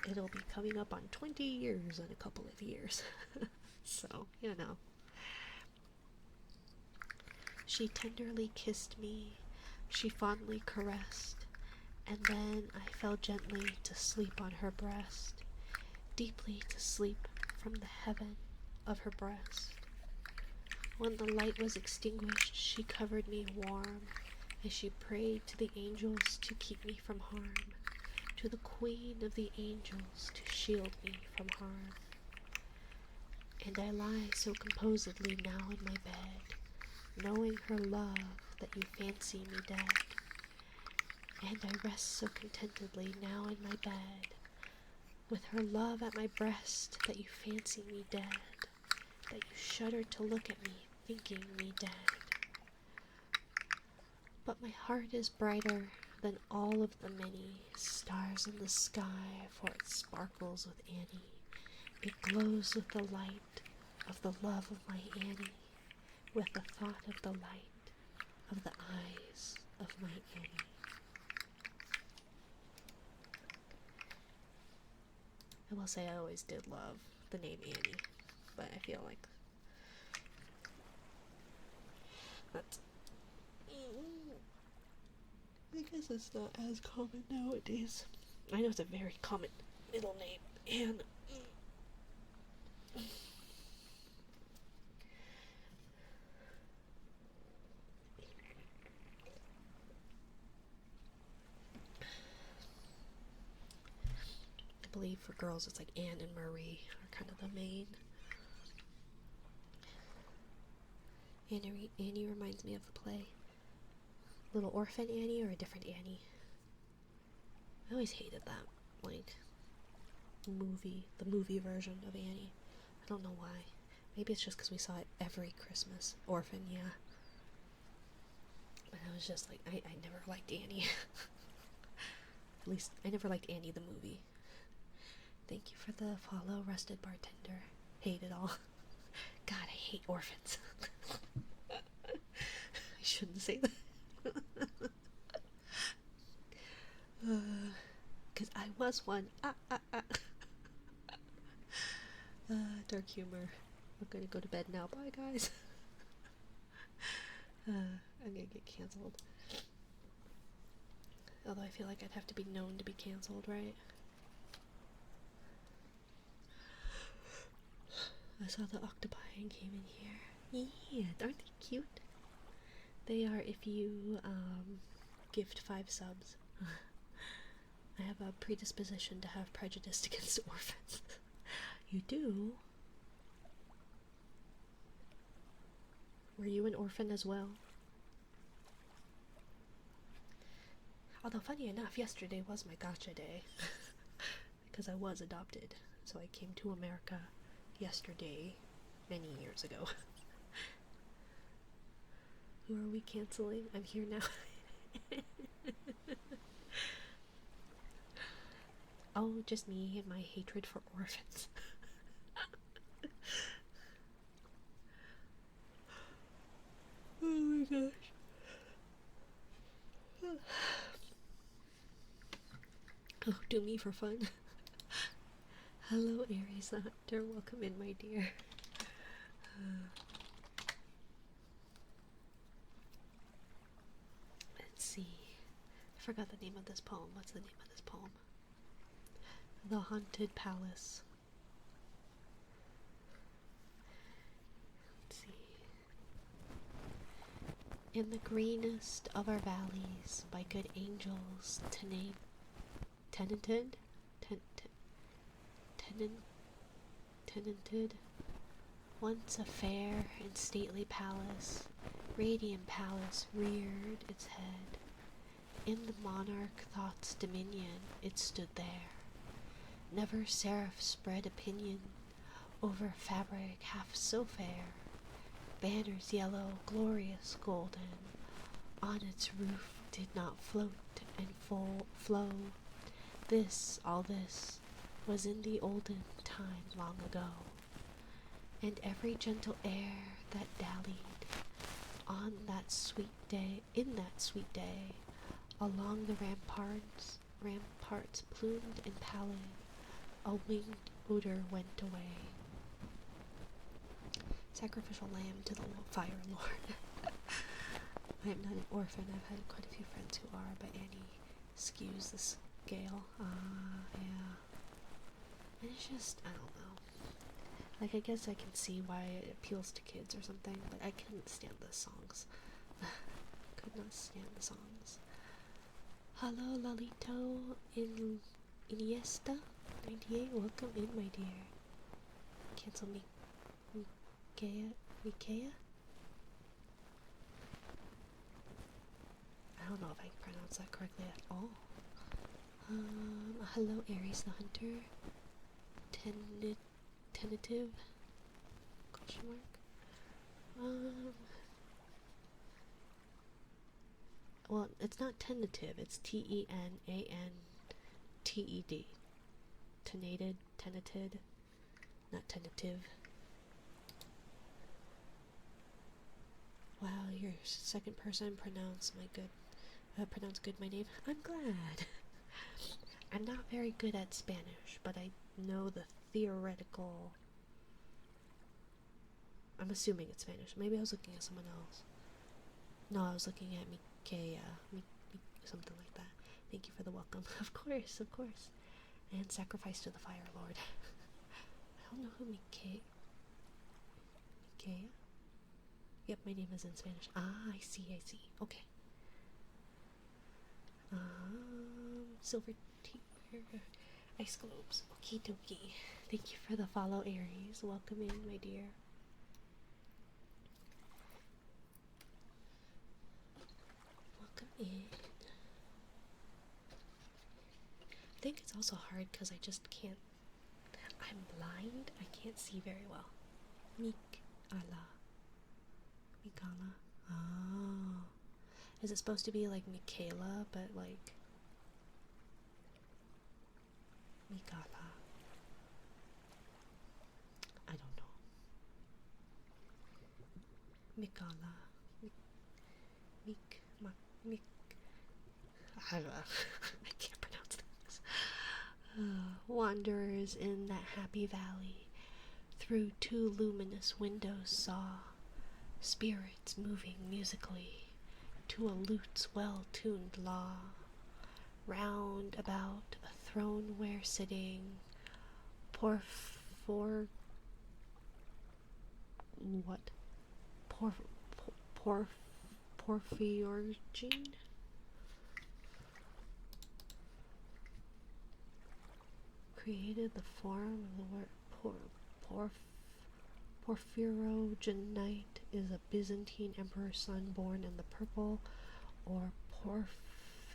Speaker 1: It'll be coming up on 20 years in a couple of years. So, you know. She tenderly kissed me, she fondly caressed, and then I fell gently to sleep on her breast, deeply to sleep from the heaven of her breast. When the light was extinguished, she covered me warm, as she prayed to the angels to keep me from harm, to the Queen of the angels to shield me from harm. And I lie so composedly now in my bed, knowing her love that you fancy me dead. And I rest so contentedly now in my bed, with her love at my breast that you fancy me dead, that you shudder to look at me, thinking me dead. But my heart is brighter than all of the many stars in the sky, for it sparkles with Annie. It glows with the light of the love of my Annie, with the thought of the light of the eyes of my Annie. I will say I always did love the name Annie, but I feel like that's, I guess it's not as common nowadays. I know it's a very common middle name, Anne. I believe for girls it's like Anne and Marie are kind of the main. Annie reminds me of the play. Little Orphan Annie or a different Annie? I always hated that, like, the movie version of Annie. I don't know why. Maybe it's just because we saw it every Christmas. Orphan, yeah. But I was just like, I never liked Annie. At least, I never liked Annie the movie. Thank you for the follow, Rusted Bartender. Hate it all. God, I hate orphans. I shouldn't say that. Because I was one. Dark humor. I'm gonna go to bed now. Bye, guys. I'm gonna get cancelled. Although I feel like I'd have to be known to be cancelled, right? I saw the octopi and came in here. Yeah, aren't they cute? They are if you gift 5 subs. I have a predisposition to have prejudice against orphans. You do? Were you an orphan as well? Although funny enough, yesterday was my gotcha day. Because I was adopted. So I came to America yesterday, many years ago. Who are we canceling? I'm here now. Oh, just me and my hatred for orphans. Oh my gosh. Oh, do me for fun. Hello, Aries the Hunter. Welcome in, my dear. Let's see. I forgot the name of this poem. What's the name of this poem? The Haunted Palace. Let's see. In the greenest of our valleys, by good angels tenanted, once a fair and stately palace, radiant palace reared its head. In the monarch thought's dominion it stood there. Never seraph spread opinion over fabric half so fair. Banners yellow, glorious, golden, on its roof did not float and flow. All this, was in the olden time long ago. And every gentle air that dallied on that sweet day, along the ramparts plumed and pallid, a winged odor went away. Sacrificial lamb to the fire lord. I am not an orphan. I've had quite a few friends who are, but Annie skews the scale. Yeah. And it's just, I don't know. Like, I guess I can see why it appeals to kids or something, but I couldn't stand the songs. Could not stand the songs. Hello, Lalito Iniesta 98. Welcome in, my dear. Cancel me. Mikea? I don't know if I can pronounce that correctly at all. Hello, Aries the Hunter. Tentative? Question mark? well, it's not tentative, it's Tenanted. Tenated, tenanted, not tentative. Wow, you're second person pronounce good my name. I'm glad. I'm not very good at Spanish, but I know the theoretical. I'm assuming it's Spanish. Maybe I was looking at someone else. No, I was looking at Mikaya. Something like that. Thank you for the welcome. Of course, of course. And sacrifice to the Fire Lord. I don't know who Mikaya? Yep, my name is in Spanish. Ah, I see. Okay. Silver tier. Ice globes. Okie dokie. Thank you for the follow, Aries. Welcome in, my dear. Welcome in. I think it's also hard because I just can't. I'm blind. I can't see very well. Mikala. Oh. Is it supposed to be like Michaela, but like Mikala? I don't know. Mikala. Mik. I don't know. I can't pronounce things. Wanderers in that happy valley through two luminous windows saw spirits moving musically to a lute's well-tuned law. Round about a throne where sitting Porphyrogen? Created the form of the word Porphyrogenite is a Byzantine emperor's son born in the purple or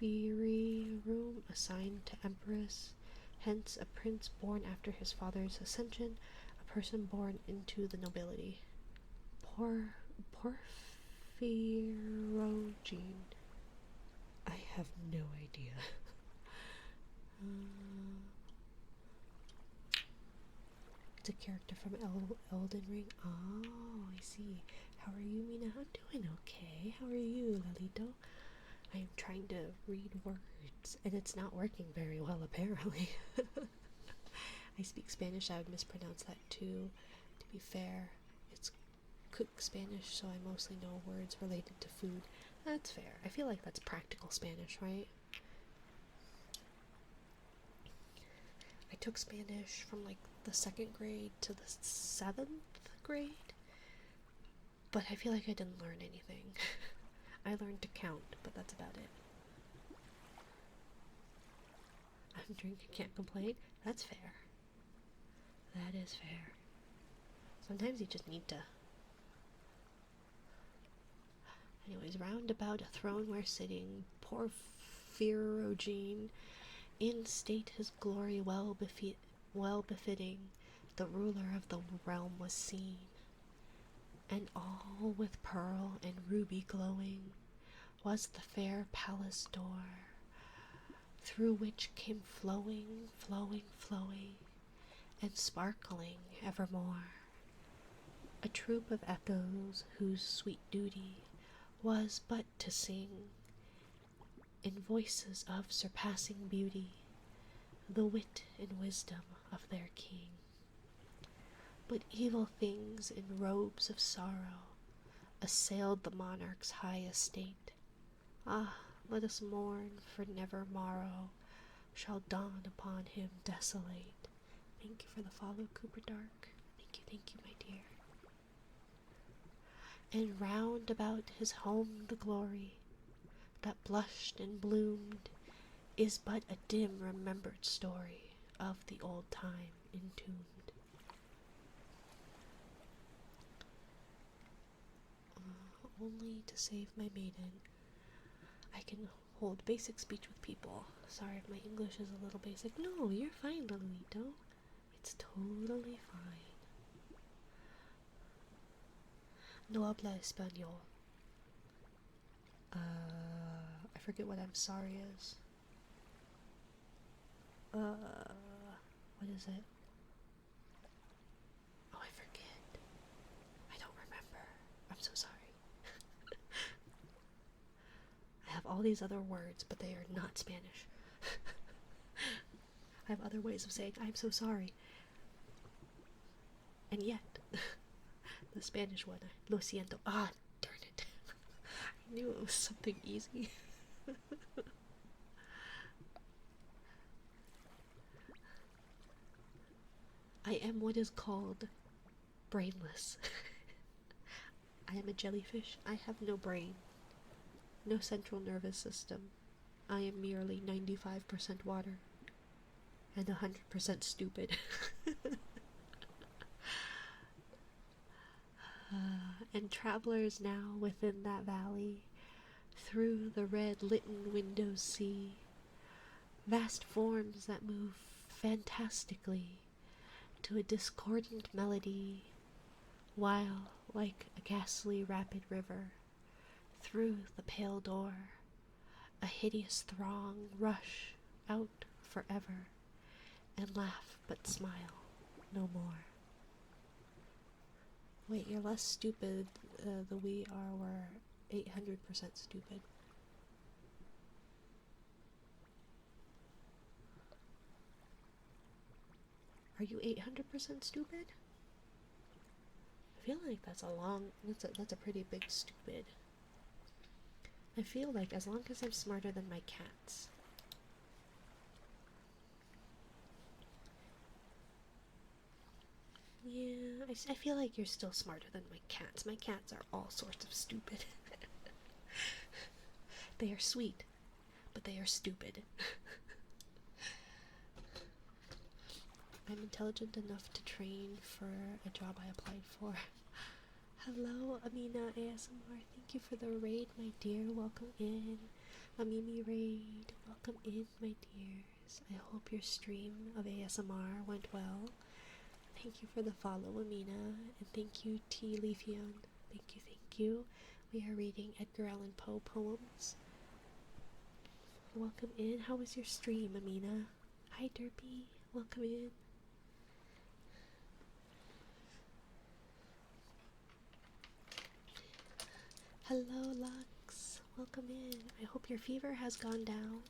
Speaker 1: Porphyrium assigned to empress, hence a prince born after his father's ascension, a person born into the nobility. Porphyrogen. I have no idea. It's a character from Elden Ring. Oh, I see. How are you, Mina? I'm doing okay. How are you, Lalito? I'm trying to read words, and it's not working very well, apparently. I speak Spanish. I would mispronounce that too. To be fair, it's cook Spanish, so I mostly know words related to food. That's fair. I feel like that's practical Spanish, right? I took Spanish from like the 2nd grade to the 7th grade, but I feel like I didn't learn anything. I learned to count, but that's about it. I'm drinking, can't complain. That's fair. That is fair. Sometimes you just need to. Anyways, round about a throne where sitting Porphyrogen, in state his glory well befitting, the ruler of the realm was seen, and all with pearl and ruby glowing was the fair palace door, through which came flowing, and sparkling evermore a troop of echoes whose sweet duty was but to sing, in voices of surpassing beauty, the wit and wisdom of their king. But evil things in robes of sorrow assailed the monarch's high estate. Ah, let us mourn, for never morrow shall dawn upon him desolate. Thank you for the follow, Cooper Dark. Thank you, my dear. And round about his home the glory that blushed and bloomed is but a dim remembered story of the old time entombed. Only to save my maiden, I can hold basic speech with people. Sorry if my English is a little basic. No, you're fine, Lolito. It's totally fine. No habla español. forget what I'm sorry is. What is it? Oh, I forget. I don't remember. I'm so sorry. I have all these other words, but they are not Spanish. I have other ways of saying I'm so sorry. And yet, the Spanish one, lo siento. Ah, darn it. I knew it was something easy. I am what is called brainless. I am a jellyfish. I have no brain, no central nervous system. I am merely 95% water and 100% stupid. And travelers now within that valley, through the red litten windows see vast forms that move fantastically to a discordant melody, while, like a ghastly rapid river, through the pale door, a hideous throng rush out forever, and laugh but smile no more. Wait, you're less stupid. The we are were 800% stupid. Are you 800% stupid? I feel like that's a pretty big stupid. I feel like as long as I'm smarter than my cats. Yeah, I feel like you're still smarter than my cats. My cats are all sorts of stupid. They are sweet, but they are stupid. I'm intelligent enough to train for a job I applied for. Hello, Amina ASMR. Thank you for the raid, my dear. Welcome in. Amimi raid. Welcome in, my dears. I hope your stream of ASMR went well. Thank you for the follow, Amina. And thank you, T. Leafion. Thank you, thank you. We are reading Edgar Allan Poe poems. Welcome in. How was your stream, Amina? Hi, Derpy. Welcome in. Hello, Lux. Welcome in. I hope your fever has gone down.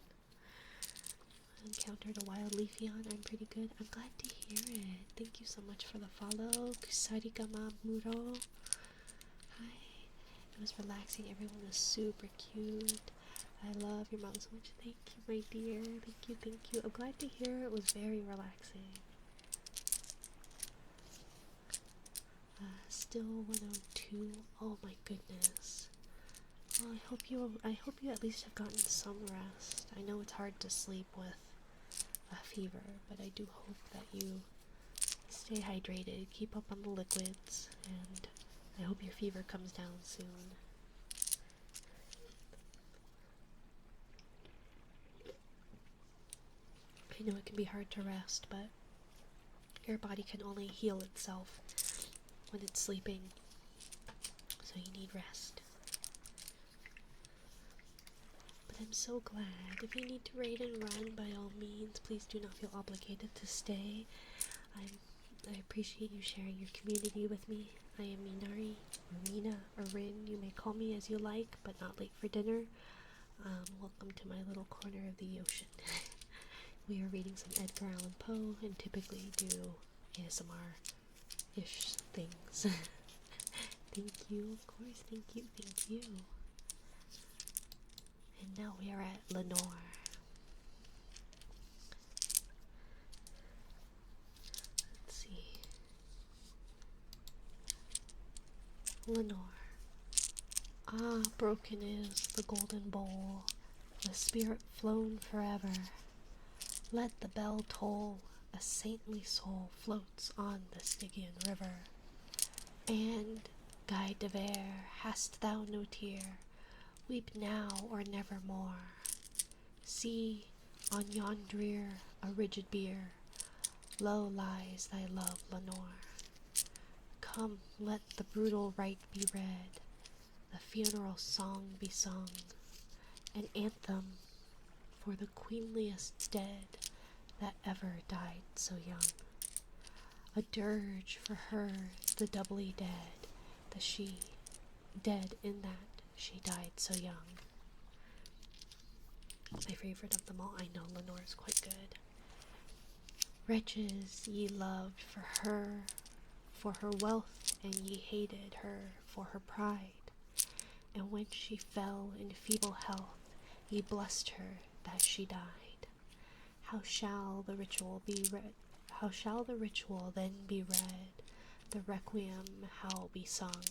Speaker 1: I encountered a wild Leafeon. I'm pretty good. I'm glad to hear it. Thank you so much for the follow. Kusarigama Muro. Hi. It was relaxing. Everyone was super cute. I love your mom so much. Thank you, my dear. Thank you, thank you. I'm glad to hear it was very relaxing. Still 102. Oh my goodness. Well, I hope you at least have gotten some rest. I know it's hard to sleep with a fever, but I do hope that you stay hydrated, keep up on the liquids, and I hope your fever comes down soon. I know it can be hard to rest, but your body can only heal itself when it's sleeping, so you need rest. But I'm so glad. If you need to raid and run, by all means, please do not feel obligated to stay. I appreciate you sharing your community with me. I am Minari, or Mina, or Rin. You may call me as you like, but not late for dinner. Welcome to my little corner of the ocean. We are reading some Edgar Allan Poe, and typically do ASMR-ish things. Thank you, of course. Thank you, thank you. And now we are at Lenore. Let's see. Lenore. Ah, broken is the golden bowl, the spirit flown forever. Let the bell toll, a saintly soul floats on the Stygian river. And, guide of air, hast thou no tear? Weep now or nevermore. See, on yon drear, a rigid bier, low lies thy love, Lenore. Come, let the brutal rite be read, the funeral song be sung, an anthem for the queenliest dead that ever died so young, a dirge for her, the doubly dead, the she, dead in that she died so young. My favorite of them all, I know Lenore's quite good. Wretches ye loved for her wealth, and ye hated her for her pride. And when she fell in feeble health, ye blessed her that she died. How shall the ritual be read? How shall the ritual then be read? The requiem how be sung?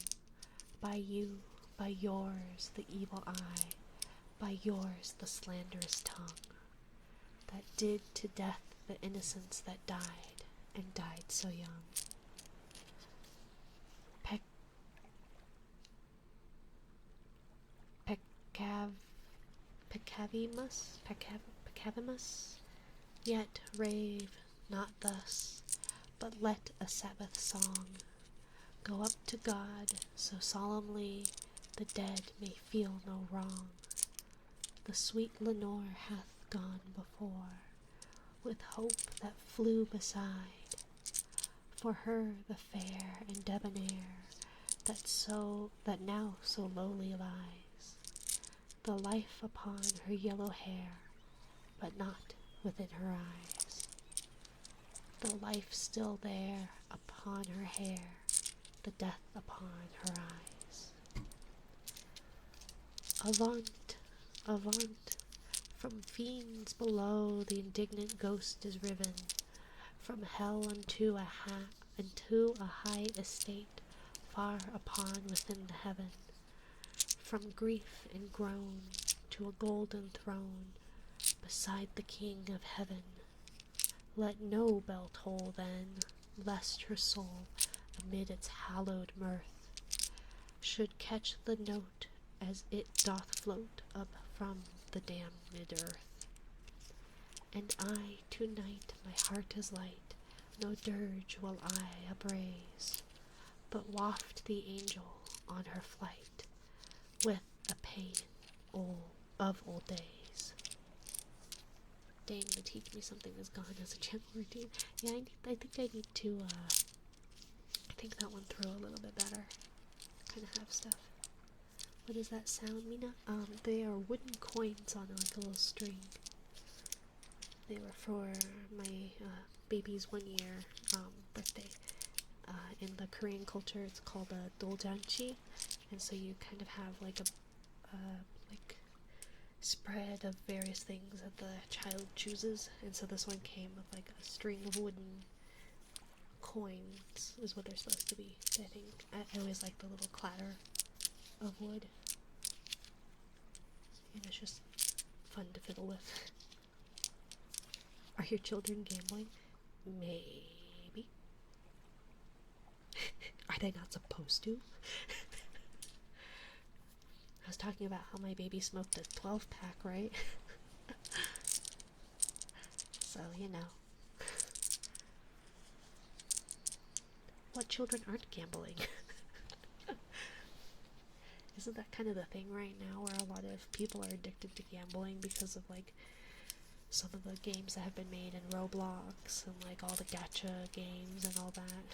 Speaker 1: By you, by yours, the evil eye, by yours, the slanderous tongue, that did to death the innocents that died, and died so young. Pecavimus, yet rave not thus, but let a Sabbath song go up to God so solemnly the dead may feel no wrong. The sweet Lenore hath gone before, with hope that flew beside, for her the fair and debonair that now so lowly lies, the life upon her yellow hair, but not within her eyes, the life still there upon her hair, the death upon her eyes. Avaunt, avaunt, from fiends below the indignant ghost is riven, from hell unto a high estate, far upon within the heaven, from grief and groan to a golden throne, beside the King of heaven. Let no bell toll then, lest her soul, amid its hallowed mirth, should catch the note as it doth float up from the damned earth. And I, to-night, my heart is light, no dirge will I upraise, but waft the angel on her flight, with a pain of old days. Dang, the Teach Me Something is gone as a channel routine. Yeah, I think I need to, think that one through a little bit better. Kind of have stuff. What does that sound, Mina? They are wooden coins on like a little string. They were for my baby's 1 year birthday. In the Korean culture, it's called a doljanchi, and so you kind of have like a like spread of various things that the child chooses, and so this one came with like a string of wooden coins, is what they're supposed to be. I think I always like the little clatter of wood, and it's just fun to fiddle with. Are your children gambling? Maybe. Are they not supposed to? I was talking about how my baby smoked a 12-pack, right? So, you know. What children aren't gambling? Isn't that kind of the thing right now, where a lot of people are addicted to gambling because of, like, some of the games that have been made in Roblox and, like, all the gacha games and all that?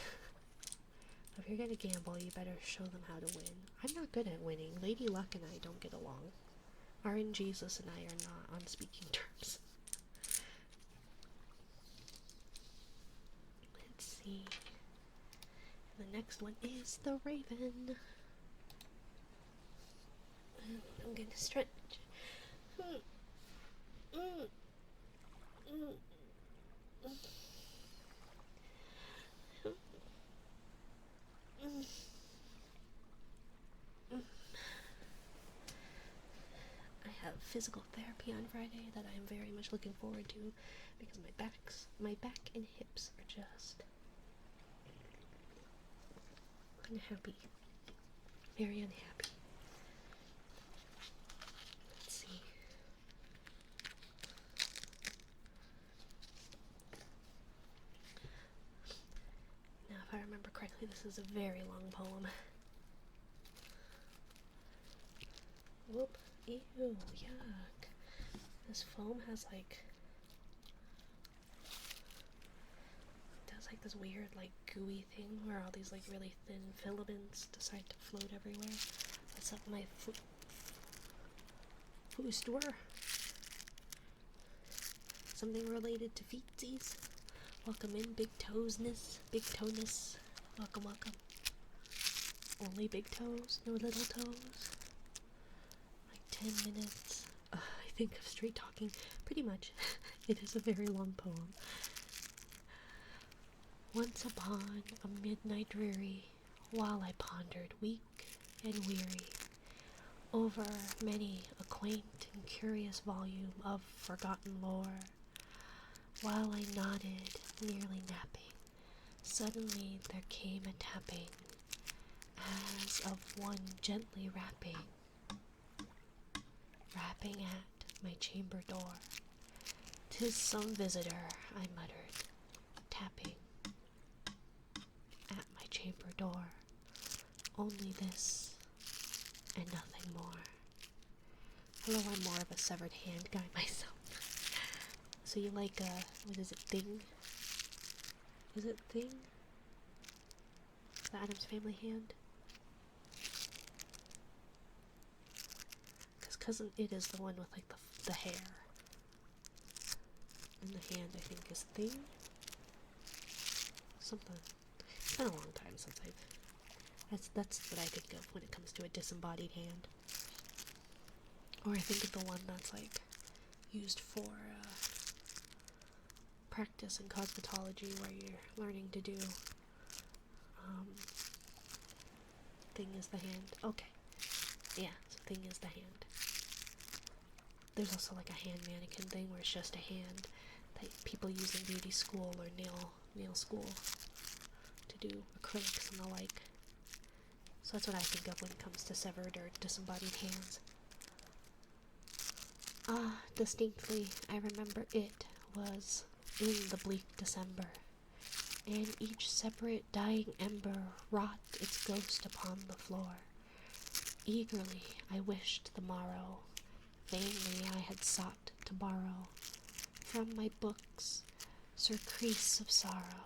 Speaker 1: If you're gonna gamble, you better show them how to win. I'm not good at winning. Lady Luck and I don't get along. RNGesus and I are not on speaking terms. Let's see. The next one is the Raven. I'm gonna stretch. I have physical therapy on Friday that I am very much looking forward to, because my back and hips are just unhappy. Very unhappy. Let's see. Now, if I remember correctly, this is a very long poem. Whoop. Ew, yuck. This foam has like, does like this weird like gooey thing where all these like really thin filaments decide to float everywhere. That's up my foot store. Something related to feetsies. Welcome in, big toesness, big toe-ness. Welcome, welcome. Only big toes, no little toes. Like 10 minutes. I think of straight talking. Pretty much. It is a very long poem. Once upon a midnight dreary, while I pondered weak and weary over many a quaint and curious volume of forgotten lore, while I nodded, nearly napping, suddenly there came a tapping, as of one gently rapping at my chamber door. "'Tis some visitor," I muttered, tapping at my chamber door. Only this, and nothing more. Although I'm more of a severed hand guy myself. So you like, what is it, Thing? Is it Thing? The Addams Family hand? Because Cousin It is the one with, like, the hair. And the hand, I think, is Thing? Something. It's been a long time since that's what I think of when it comes to a disembodied hand. Or I think of the one that's, like, used for, practice in cosmetology where you're learning to do, Thing is the hand. Okay. Yeah, so Thing is the hand. There's also, like, a hand mannequin thing where it's just a hand that people use in beauty school or nail school to do acrylics and the like. So that's what I think of when it comes to severed or disembodied hands. Distinctly, I remember it was in the bleak December, and each separate dying ember wrought its ghost upon the floor. Eagerly I wished the morrow, vainly I had sought to borrow from my books surcease of sorrow,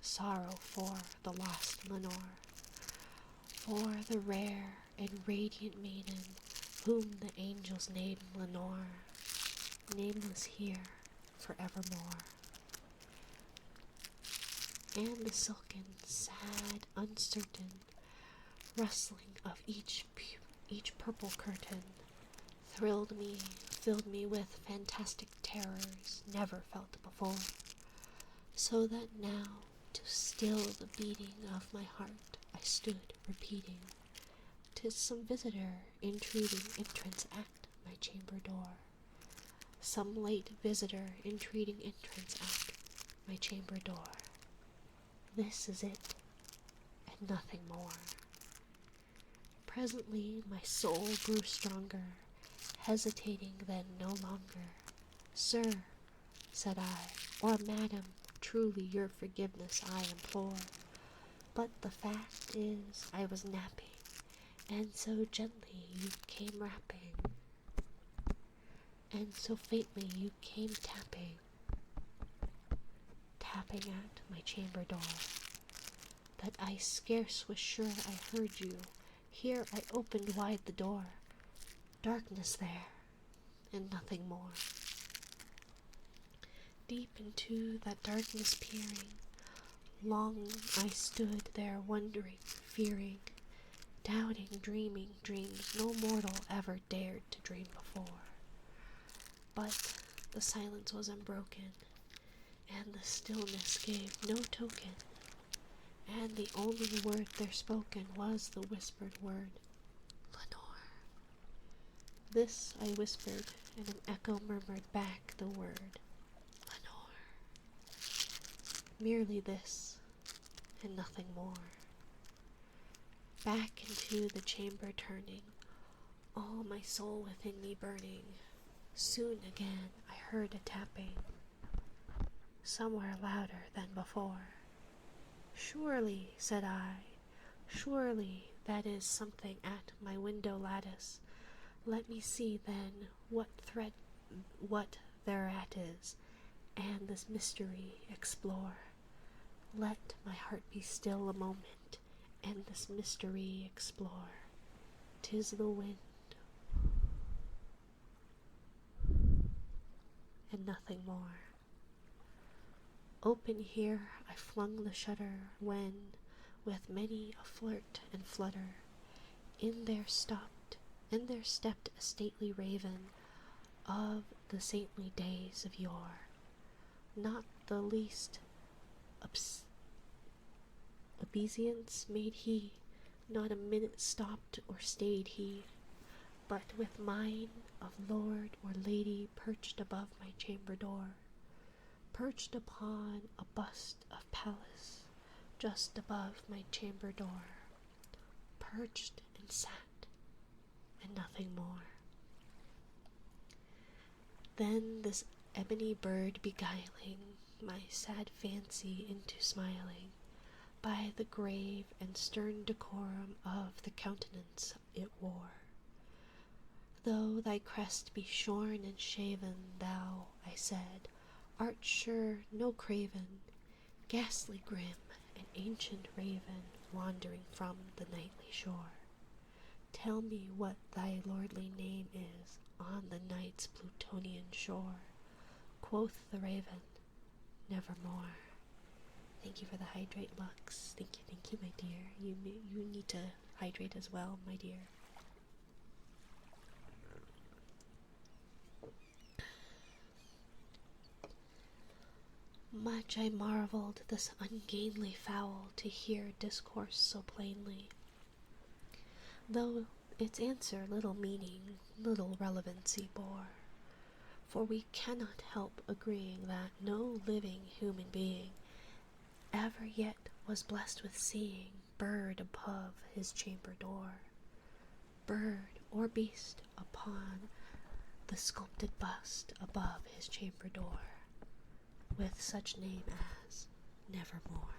Speaker 1: sorrow for the lost Lenore, for the rare and radiant maiden whom the angels named Lenore, nameless here forevermore. And the silken, sad, uncertain rustling of each purple curtain thrilled me, filled me with fantastic terrors never felt before, so that now, to still the beating of my heart, I stood repeating, "'Tis some visitor intruding entrance at my chamber door. Some late visitor entreating entrance at my chamber door. This is it, and nothing more." Presently my soul grew stronger, hesitating then no longer. "Sir," said I, "or madam, truly your forgiveness I implore. But the fact is I was napping, and so gently you came rapping, and so faintly you came tapping at my chamber door, that I scarce was sure I heard you. Here I opened wide the door. Darkness there, and nothing more. Deep into that darkness peering, long I stood there wondering, fearing, doubting, dreaming dreams no mortal ever dared to dream before. But the silence was unbroken, and the stillness gave no token, and the only word there spoken was the whispered word, "Lenore." This I whispered, and an echo murmured back the word, "Lenore." Merely this, and nothing more. Back into the chamber turning, all my soul within me burning, soon again I heard a tapping, somewhere louder than before. "Surely," said I, "surely that is something at my window lattice. Let me see then what thereat is, and this mystery explore. Let my heart be still a moment, and this mystery explore. 'Tis the wind, and nothing more. Open here I flung the shutter, when, with many a flirt and flutter, in there stepped a stately raven of the saintly days of yore. Not the least obeisance made he, not a minute stopped or stayed he, but with mine of lord or lady perched above my chamber door, perched upon a bust of Pallas, just above my chamber door, perched and sat, and nothing more. Then this ebony bird beguiling my sad fancy into smiling, by the grave and stern decorum of the countenance it wore. Though thy crest be shorn and shaven, thou, I said, art sure no craven, ghastly grim, an ancient raven, wandering from the nightly shore. Tell me what thy lordly name is on the night's Plutonian shore. Quoth the raven, nevermore. Thank you for the hydrate, Lux. Thank you, my dear. You need to hydrate as well, my dear. Much I marveled this ungainly fowl to hear discourse so plainly, though its answer little meaning, little relevancy bore. For we cannot help agreeing that no living human being ever yet was blessed with seeing bird above his chamber door, bird or beast upon the sculpted bust above his chamber door, with such name as Nevermore.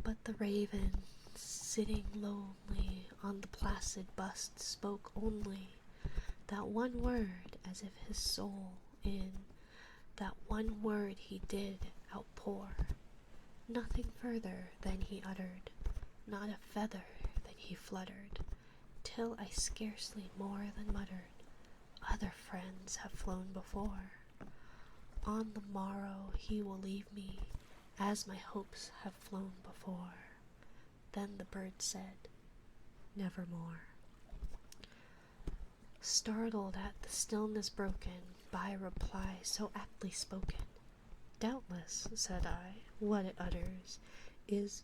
Speaker 1: But the raven, sitting lonely on the placid bust, spoke only that one word, as if his soul in that one word he did outpour. Nothing further than he uttered, not a feather that he fluttered, till I scarcely more than muttered, other friends have flown before. On the morrow he will leave me, as my hopes have flown before. Then the bird said, nevermore. Startled at the stillness broken by reply so aptly spoken, doubtless, said I, what it utters is,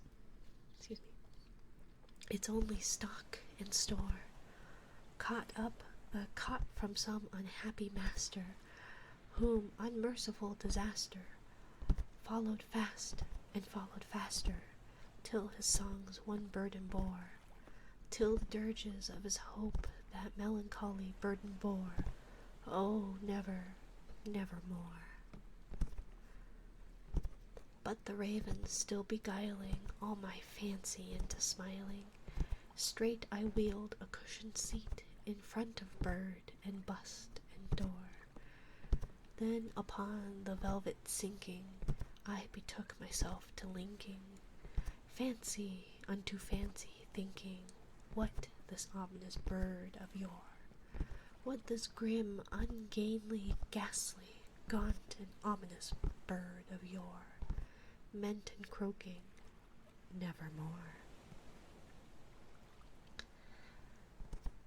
Speaker 1: its only stock and store, caught from some unhappy master, whom unmerciful disaster followed fast and followed faster, till his songs one burden bore, till the dirges of his hope that melancholy burden bore. Oh, never, nevermore. But the raven still beguiling all my fancy into smiling, straight I wheeled a cushioned seat in front of bird and bust and door. Then upon the velvet sinking, I betook myself to linking fancy unto fancy, thinking, what this ominous bird of yore, what this grim, ungainly, ghastly, gaunt and ominous bird of yore meant in croaking, nevermore.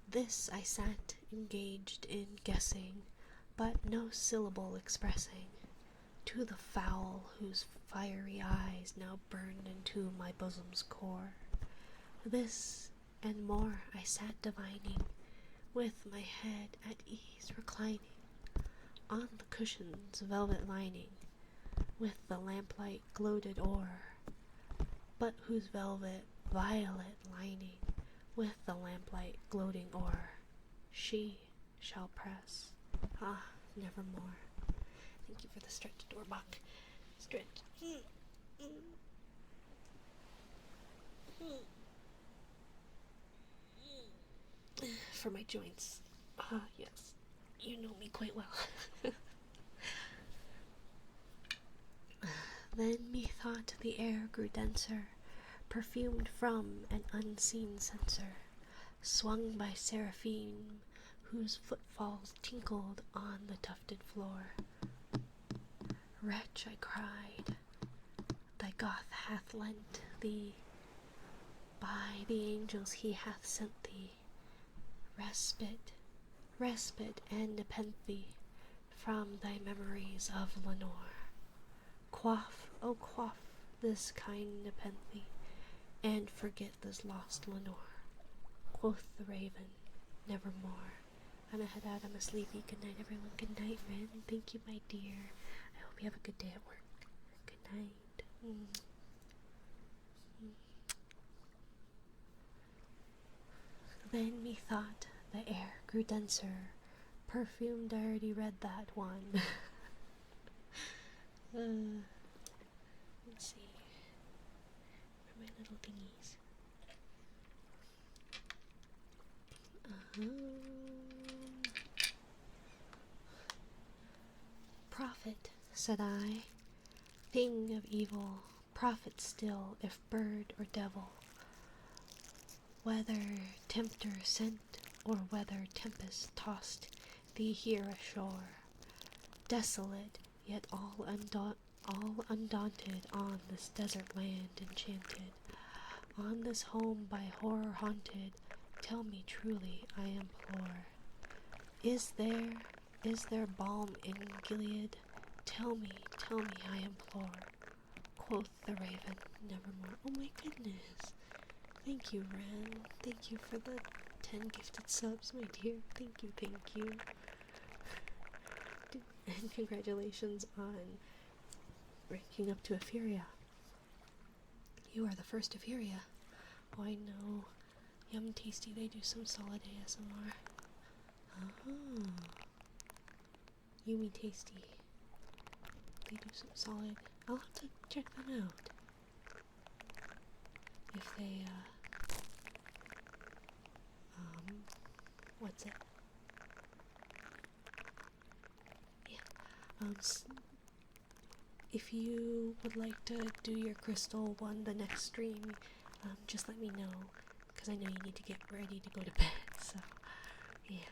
Speaker 1: This I sat engaged in guessing, but no syllable expressing, to the fowl whose fiery eyes now burned into my bosom's core. This and more I sat divining, with my head at ease reclining on the cushion's velvet lining, with the lamplight gloated o'er, but whose velvet violet lining, with the lamplight gloating o'er, she shall press, ah, nevermore. Thank you for the stretch, Dorbuck. Stretch. for my joints. Ah, yes. You know me quite well. Then methought the air grew denser, perfumed from an unseen censer, swung by seraphim whose footfalls tinkled on the tufted floor. Wretch, I cried, thy Goth hath lent thee, by the angels he hath sent thee, respite and nepenthe from thy memories of Lenore. Quaff, oh quaff this kind nepenthe, and forget this lost Lenore. Quoth the raven, nevermore. I'm a head out, I'm a sleepy. Good night, everyone. Good night, Ren. Thank you, my dear. I hope you have a good day at work. Good night. Then methought the air grew denser, perfumed. I already read that one. Let's see. Where are my little thingies? Prophet, said I, thing of evil, prophet still, if bird or devil, whether tempter sent or whether tempest tossed thee here ashore, desolate yet all undaunted on this desert land enchanted, on this home by horror haunted, tell me truly, I implore, is there balm in Gilead? Tell me, I implore. Quoth the raven, nevermore. Oh my goodness. Thank you, Ren. Thank you for the 10 gifted subs, my dear. Thank you. And congratulations on ranking up to Etheria. You are the first Etheria. Oh, I know. Yum Tasty, they do some solid ASMR. Oh. Yumi Tasty. They do some solid. I'll have to check them out. If they, what's it? Yeah. If you would like to do your crystal one the next stream, just let me know, because I know you need to get ready to go to bed, so, yeah.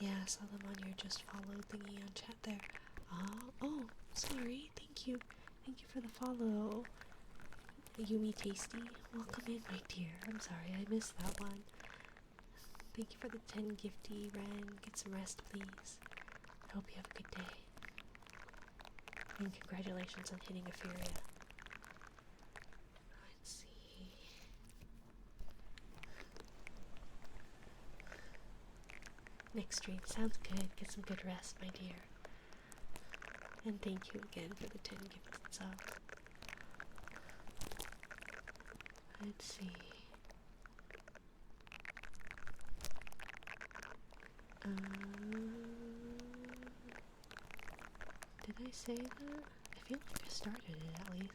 Speaker 1: Yeah, I saw them on your just follow thingy on chat there. Oh, sorry, thank you for the follow. Yumi Tasty, welcome in, my dear. I'm sorry, I missed that one. Thank you for the 10 gifty, Ren. Get some rest, please. I hope you have a good day. And congratulations on hitting Etheria. Let's see. Next stream, sounds good. Get some good rest, my dear. And thank you again for the 10 gifted subs. Let's see. Did I say that? I feel like I started it at least.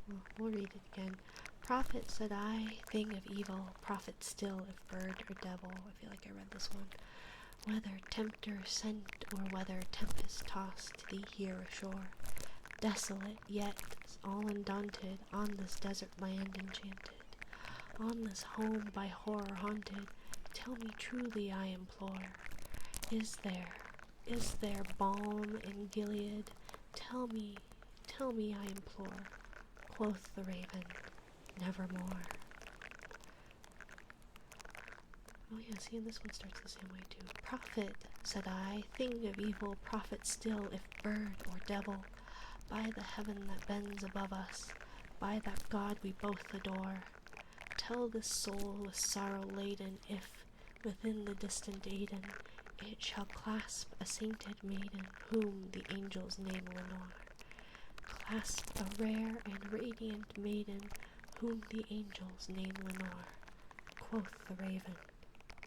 Speaker 1: Well, we'll read it again. Prophet, said I, thing of evil, prophet still, if bird or devil. I feel like I read this one. Whether tempter sent or whether tempest tossed thee here ashore, desolate yet all undaunted, on this desert land enchanted, on this home by horror haunted, tell me truly, I implore, is there balm in Gilead? Tell me, I implore. Quoth the raven, nevermore. Oh yeah, see, and this one starts the same way too. Prophet, said I, thing of evil, prophet still, if bird or devil, by the heaven that bends above us, by that God we both adore, tell this soul with sorrow laden, if within the distant Aidenn it shall clasp a sainted maiden, whom the angels name Lenore. Clasp a rare and radiant maiden, whom the angels name Lenore. Quoth the raven,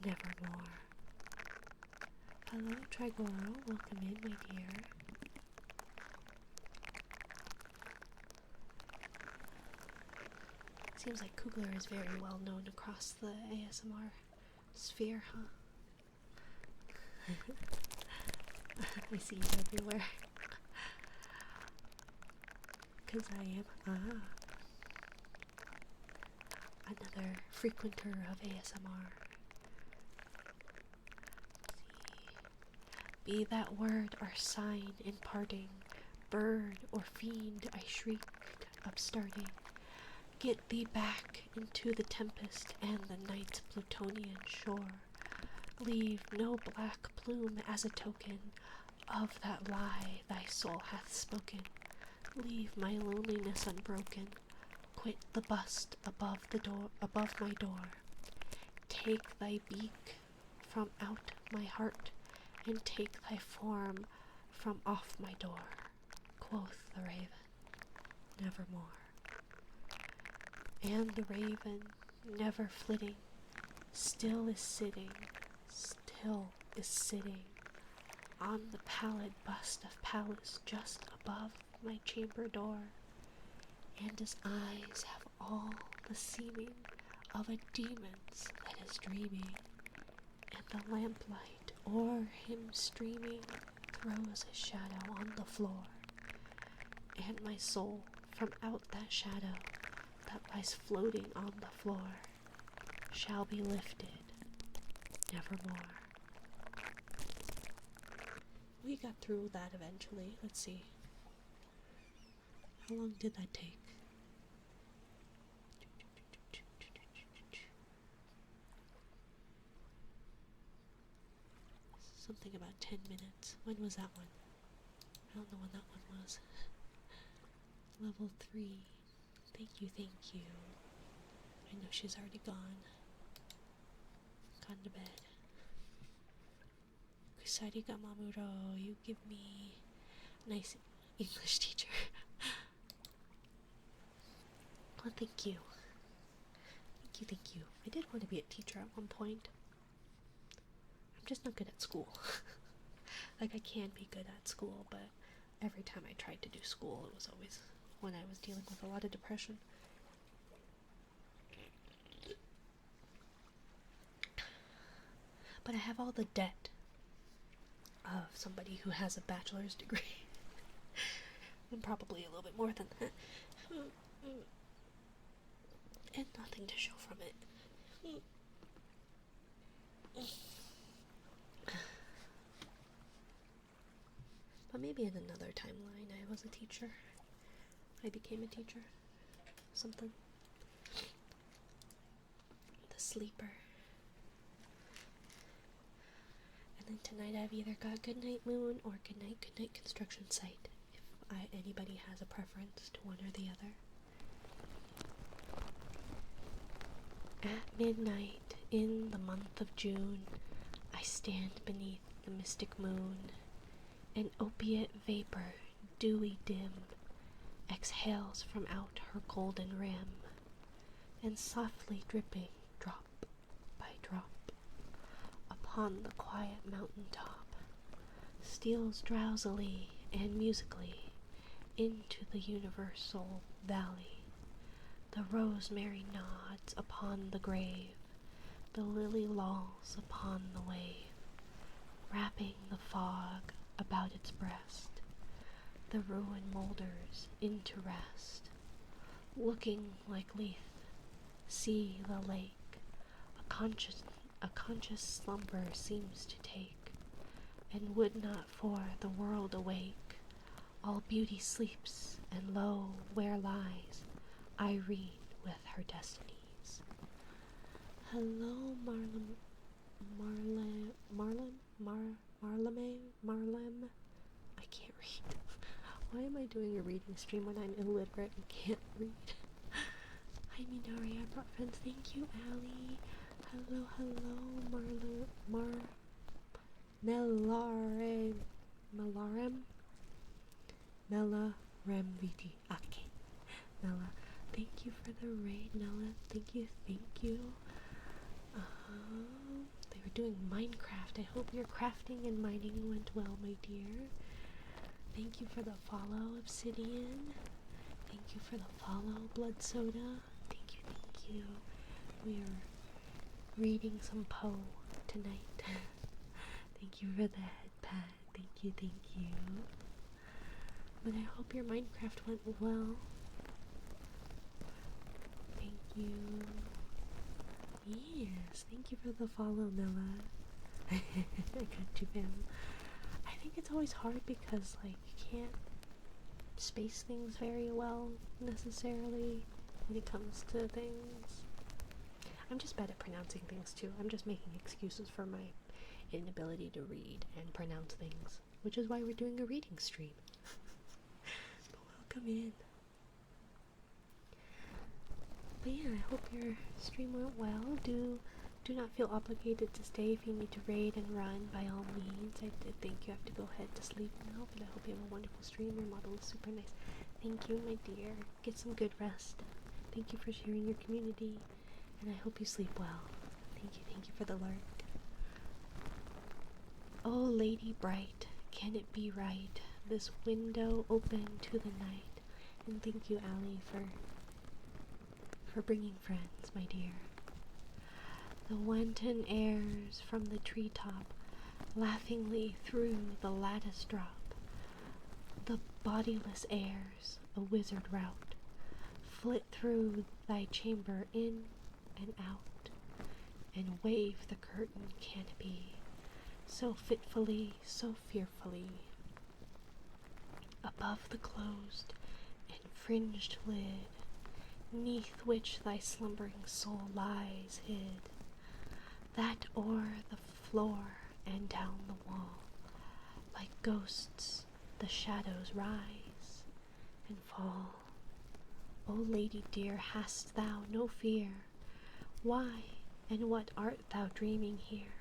Speaker 1: nevermore. Hello, Trigoro, welcome in, my dear. Seems like Kugler is very well known across the ASMR sphere, huh? I see you everywhere. Because I am another frequenter of ASMR. See. Be that word our sign in parting, bird or fiend, I shrieked, upstarting. Get thee back into the tempest and the night's Plutonian shore. Leave no black plume as a token of that lie thy soul hath spoken. Leave my loneliness unbroken. Quit the bust above my door. Take thy beak from out my heart, and take thy form from off my door. Quoth the raven, nevermore. And the raven, never flitting, still is sitting on the pallid bust of Pallas just above my chamber door, and his eyes have all the seeming of a demon's that is dreaming, and the lamplight o'er him streaming throws a shadow on the floor, and my soul from out that shadow that lies floating on the floor shall be lifted nevermore. We got through that eventually. Let's see. How long did that take? Something about 10 minutes. When was that one? I don't know when that one was. Level 3. Thank you, thank you. I know she's already gone. Gone to bed. Kusari ga Mamuro, you give me nice English teacher. Well, thank you. Thank you. I did want to be a teacher at one point. I'm just not good at school. Like, I can be good at school, but every time I tried to do school, it was always when I was dealing with a lot of depression. But I have all the debt of somebody who has a bachelor's degree. And probably a little bit more than that. And nothing to show from it. But maybe in another timeline I was a teacher. I became a teacher. Something. The sleeper. And then tonight I've either got Goodnight Moon or Goodnight Construction Site. If anybody has a preference to one or the other. At midnight in the month of June, I stand beneath the mystic moon. An opiate vapor, dewy dim, exhales from out her golden rim, and softly dripping drop by drop upon the quiet mountain top, steals drowsily and musically into the universal valley. The rosemary nods upon the grave, the lily lolls upon the wave, wrapping the fog about its breast. The ruin moulders into rest, looking like Lethe. See the lake, a conscious slumber seems to take, and would not for the world awake. All beauty sleeps, and lo, where lies Irene with her destinies. Hello, Marlem. I can't read. Why am I doing a reading stream when I'm illiterate and can't read? Hi, Minari, I brought friends. Thank you, Allie. Hello, Mela Viti. Okay. Mela, thank you for the raid, Mela. Thank you. They were doing Minecraft. I hope your crafting and mining went well, my dear. Thank you for the follow, Obsidian. Thank you for the follow, Blood Soda. Thank you. you. We are reading some Poe tonight. Thank you for the head pat. Thank you, thank you. But I hope your Minecraft went well. Thank you. Yes, thank you for the follow, Nella. I got you, fam. I think it's always hard because, like, you can't space things very well, necessarily, when it comes to things. I'm just bad at pronouncing things, too. I'm just making excuses for my inability to read and pronounce things, which is why we're doing a reading stream. But welcome in. But yeah, I hope your stream went well. Do not feel obligated to stay if you need to raid and run, by all means. I did think you have to go ahead to sleep now, but I hope you have a wonderful stream. Your model is super nice. Thank you, my dear. Get some good rest. Thank you for sharing your community, and I hope you sleep well. Thank you for the lurk. Oh, Lady Bright, can it be right? This window open to the night. And thank you, Allie, for bringing friends, my dear. The wanton airs from the treetop laughingly through the lattice drop. The bodiless airs, a wizard rout, flit through thy chamber in and out, and wave the curtain canopy, so fitfully, so fearfully. Above the closed and fringed lid, 'neath which thy slumbering soul lies hid, that o'er the floor and down the wall, like ghosts, the shadows rise and fall. O lady dear, hast thou no fear? Why, and what art thou dreaming here?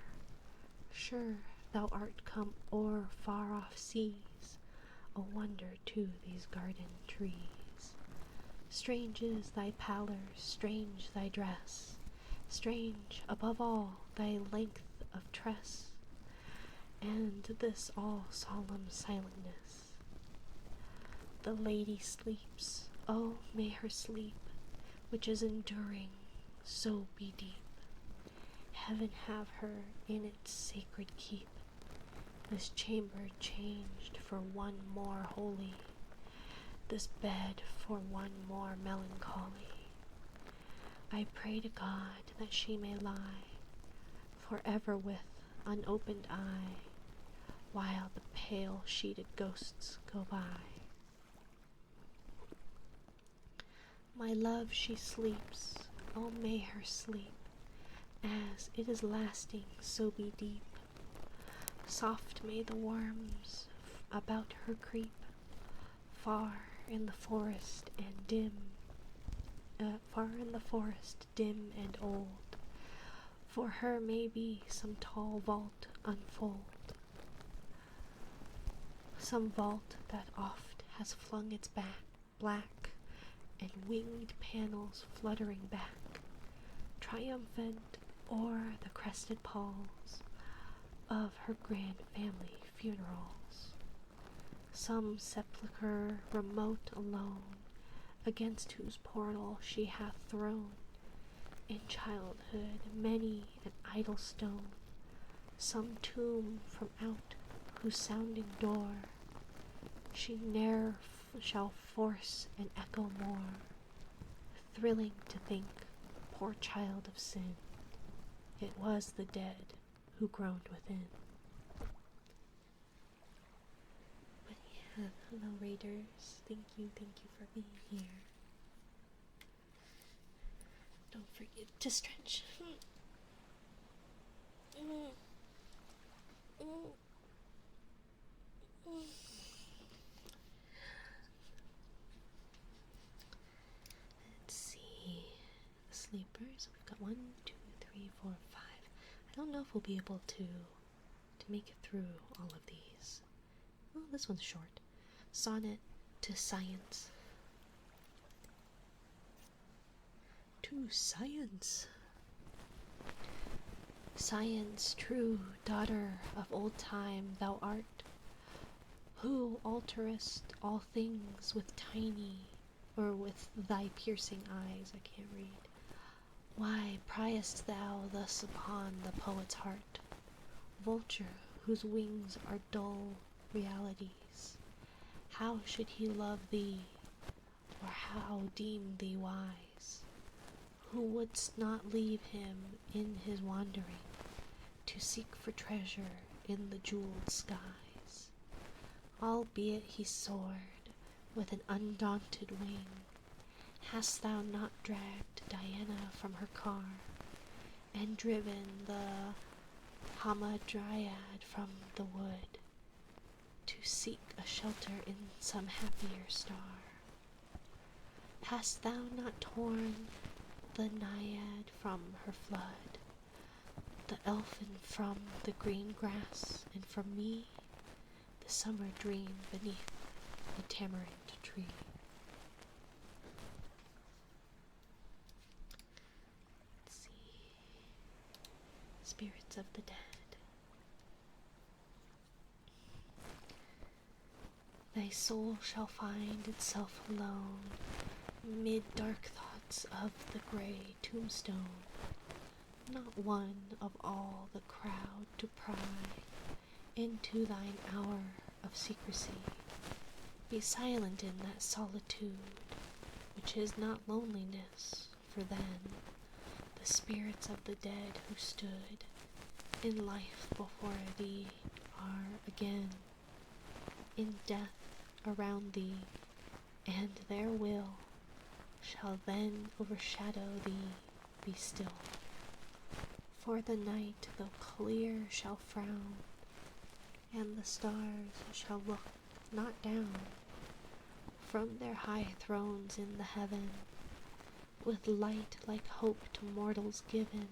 Speaker 1: Sure, thou art come o'er far-off seas, a wonder to these garden trees. Strange is thy pallor, strange thy dress, strange, above all, thy length of tress, and this all solemn silentness. The lady sleeps, oh, may her sleep, which is enduring, so be deep. Heaven have her in its sacred keep, this chamber changed for one more holy, this bed for one more melancholy. I pray to God that she may lie forever with unopened eye, while the pale sheeted ghosts go by. My love, she sleeps, oh may her sleep, as it is lasting, so be deep. Soft may the worms about her creep, far in the forest and dim, and old. For her maybe some tall vault unfold, some vault that oft has flung its black and winged panels fluttering back, triumphant o'er the crested palls of her grand family funerals. Some sepulchre remote alone, against whose portal she hath thrown in childhood many an idle stone, some tomb from out whose sounding door she ne'er shall force an echo more, thrilling to think, poor child of sin, it was the dead who groaned within. But yeah, hello raiders, thank you for being here. Don't forget to stretch. Let's see. The sleepers. We've got 1, 2, 3, 4, 5. I don't know if we'll be able to make it through all of these. Oh, this one's short. Sonnet to Science. To Science. Science, true daughter of old time, thou art, who alterest all things with thy piercing eyes, I can't read, Why priest thou thus upon the poet's heart, vulture whose wings are dull realities? How should he love thee, or how deem thee wise, who wouldst not leave him in his wandering, to seek for treasure in the jeweled skies? Albeit he soared with an undaunted wing, hast thou not dragged Diana from her car, and driven the Hamadryad from the wood, to seek a shelter in some happier star? Hast thou not torn the Naiad from her flood, the elfin from the green grass, and from me the summer dream beneath the tamarind tree? Let's see. Spirits of the dead. Thy soul shall find itself alone mid dark thoughts of the grey tombstone, not one of all the crowd to pry into thine hour of secrecy. Be silent in that solitude, which is not loneliness, for then the spirits of the dead who stood in life before thee are again in death around thee, and their will shall then overshadow thee. Be still, for the night though clear shall frown, and the stars shall look not down from their high thrones in the heaven, with light like hope to mortals given,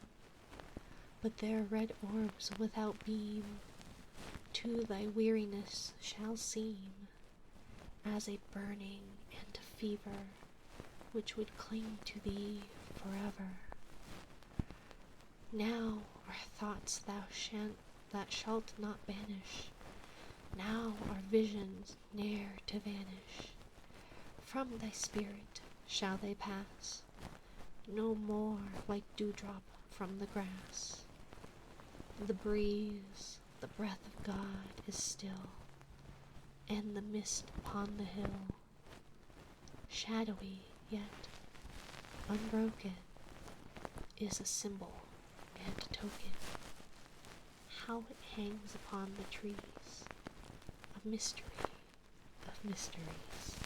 Speaker 1: but their red orbs without beam to thy weariness shall seem as a burning and a fever, which would cling to thee forever. Now are thoughts that shalt not banish, now are visions ne'er to vanish. From thy spirit shall they pass, no more like dewdrop from the grass. The breeze, the breath of God is still, and the mist upon the hill, shadowy yet unbroken, is a symbol and a token. How it hangs upon the trees, a mystery of mysteries.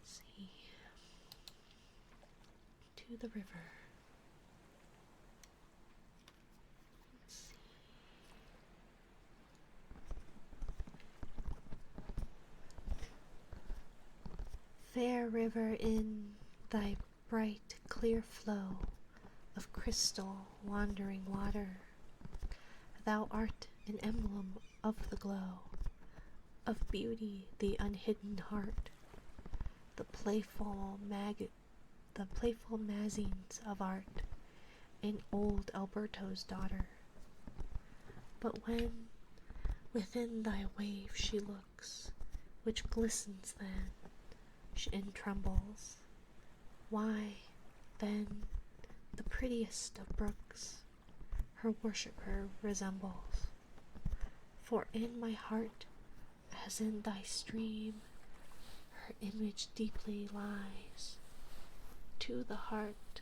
Speaker 1: Let's see. To the river. Let's see. Fair river, in thy bright clear flow of crystal wandering water, thou art an emblem of the glow of beauty, the unhidden heart, the playful mazines of art in old Alberto's daughter. But when within thy wave she looks, which glistens then and trembles, why then the prettiest of brooks her worshipper resembles. For in my heart, as in thy stream, her image deeply lies. To the heart,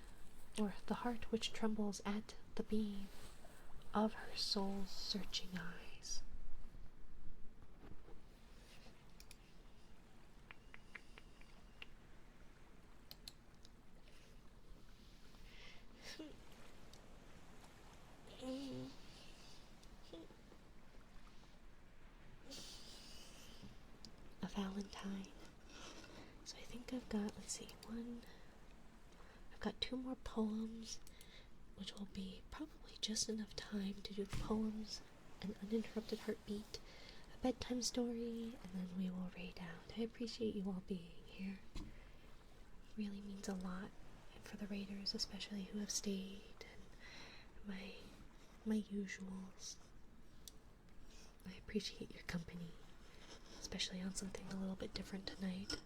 Speaker 1: or the heart which trembles at the beam of her soul's searching eyes. A Valentine. So I think I've got, let's see, I've got 2 more poems, which will be probably just enough time to do the poems, an uninterrupted heartbeat, a bedtime story, and then we will read out. I appreciate you all being here. It really means a lot, and for the raiders especially who have stayed, and my usuals. I appreciate your company. especially on something a little bit different tonight.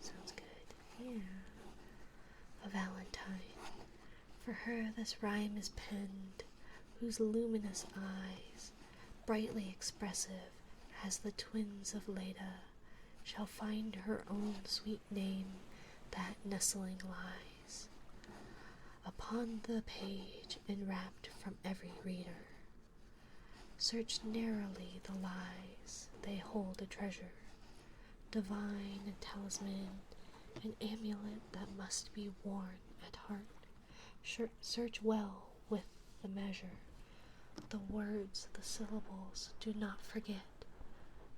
Speaker 1: Sounds good. Yeah. A Valentine. For her this rhyme is penned, whose luminous eyes, brightly expressive as the twins of Leda, shall find her own sweet name that nestling lies upon the page, enwrapped from every reader. Search narrowly the lies, they hold a treasure, divine, a talisman, an amulet that must be worn at heart. Search well with the measure, the words, the syllables, do not forget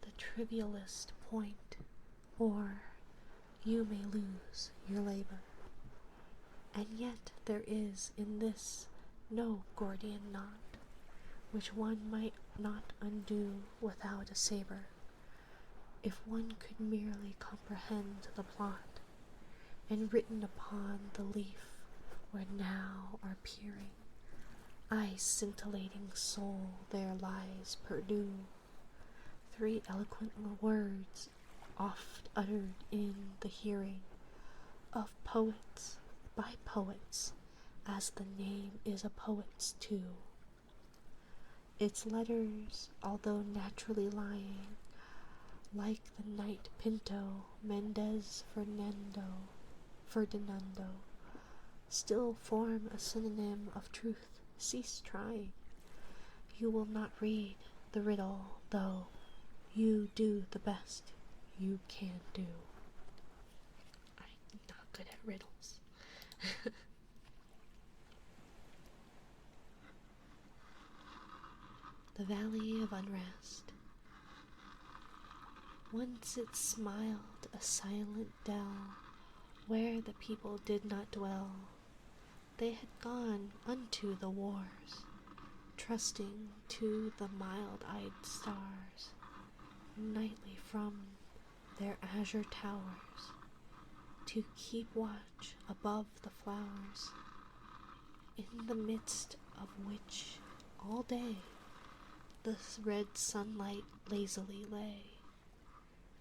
Speaker 1: the trivialest point, or you may lose your labor. And yet there is in this no Gordian knot, which one might not undo without a saber, if one could merely comprehend the plot, and written upon the leaf where now are peering eyes scintillating soul there lies perdu, 3 eloquent words oft uttered in the hearing of poets by poets, as the name is a poet's too. Its letters, although naturally lying, like the knight Pinto, Mendez Ferdinando, still form a synonym of truth. Cease trying. You will not read the riddle, though you do the best you can do. I'm not good at riddles. The Valley of Unrest. Once it smiled, a silent dell, where the people did not dwell. They had gone unto the wars, trusting to the mild-eyed stars, nightly from their azure towers, to keep watch above the flowers, in the midst of which all day the red sunlight lazily lay.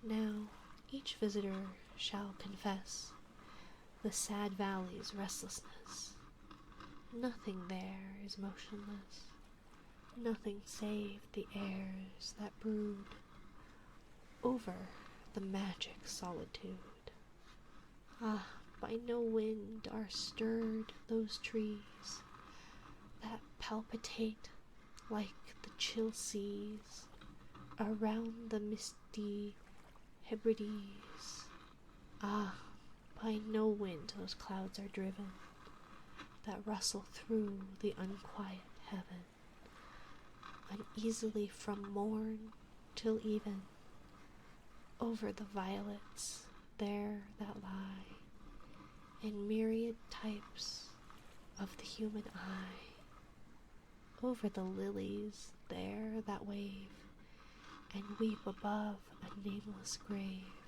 Speaker 1: Now each visitor shall confess the sad valley's restlessness. Nothing there is motionless, nothing save the airs that brood over the magic solitude. Ah, by no wind are stirred those trees that palpitate like the chill seas around the misty Hebrides. Ah, by no wind those clouds are driven that rustle through the unquiet heaven, uneasily from morn till even, over the violets there that lie, in myriad types of the human eye, over the lilies there that wave and weep above a nameless grave.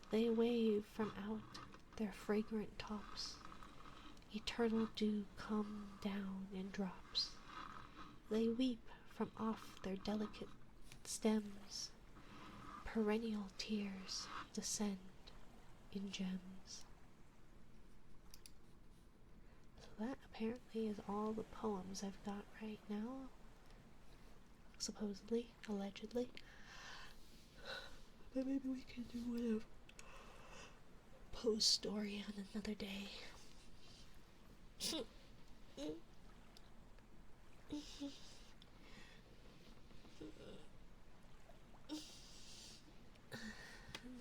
Speaker 1: They wave from out their fragrant tops, eternal dew come down in drops. They weep from off their delicate stems, perennial tears descend in gems. So that apparently is all the poems I've got right now. Supposedly, allegedly. But maybe we can do one of Poe's story on another day. And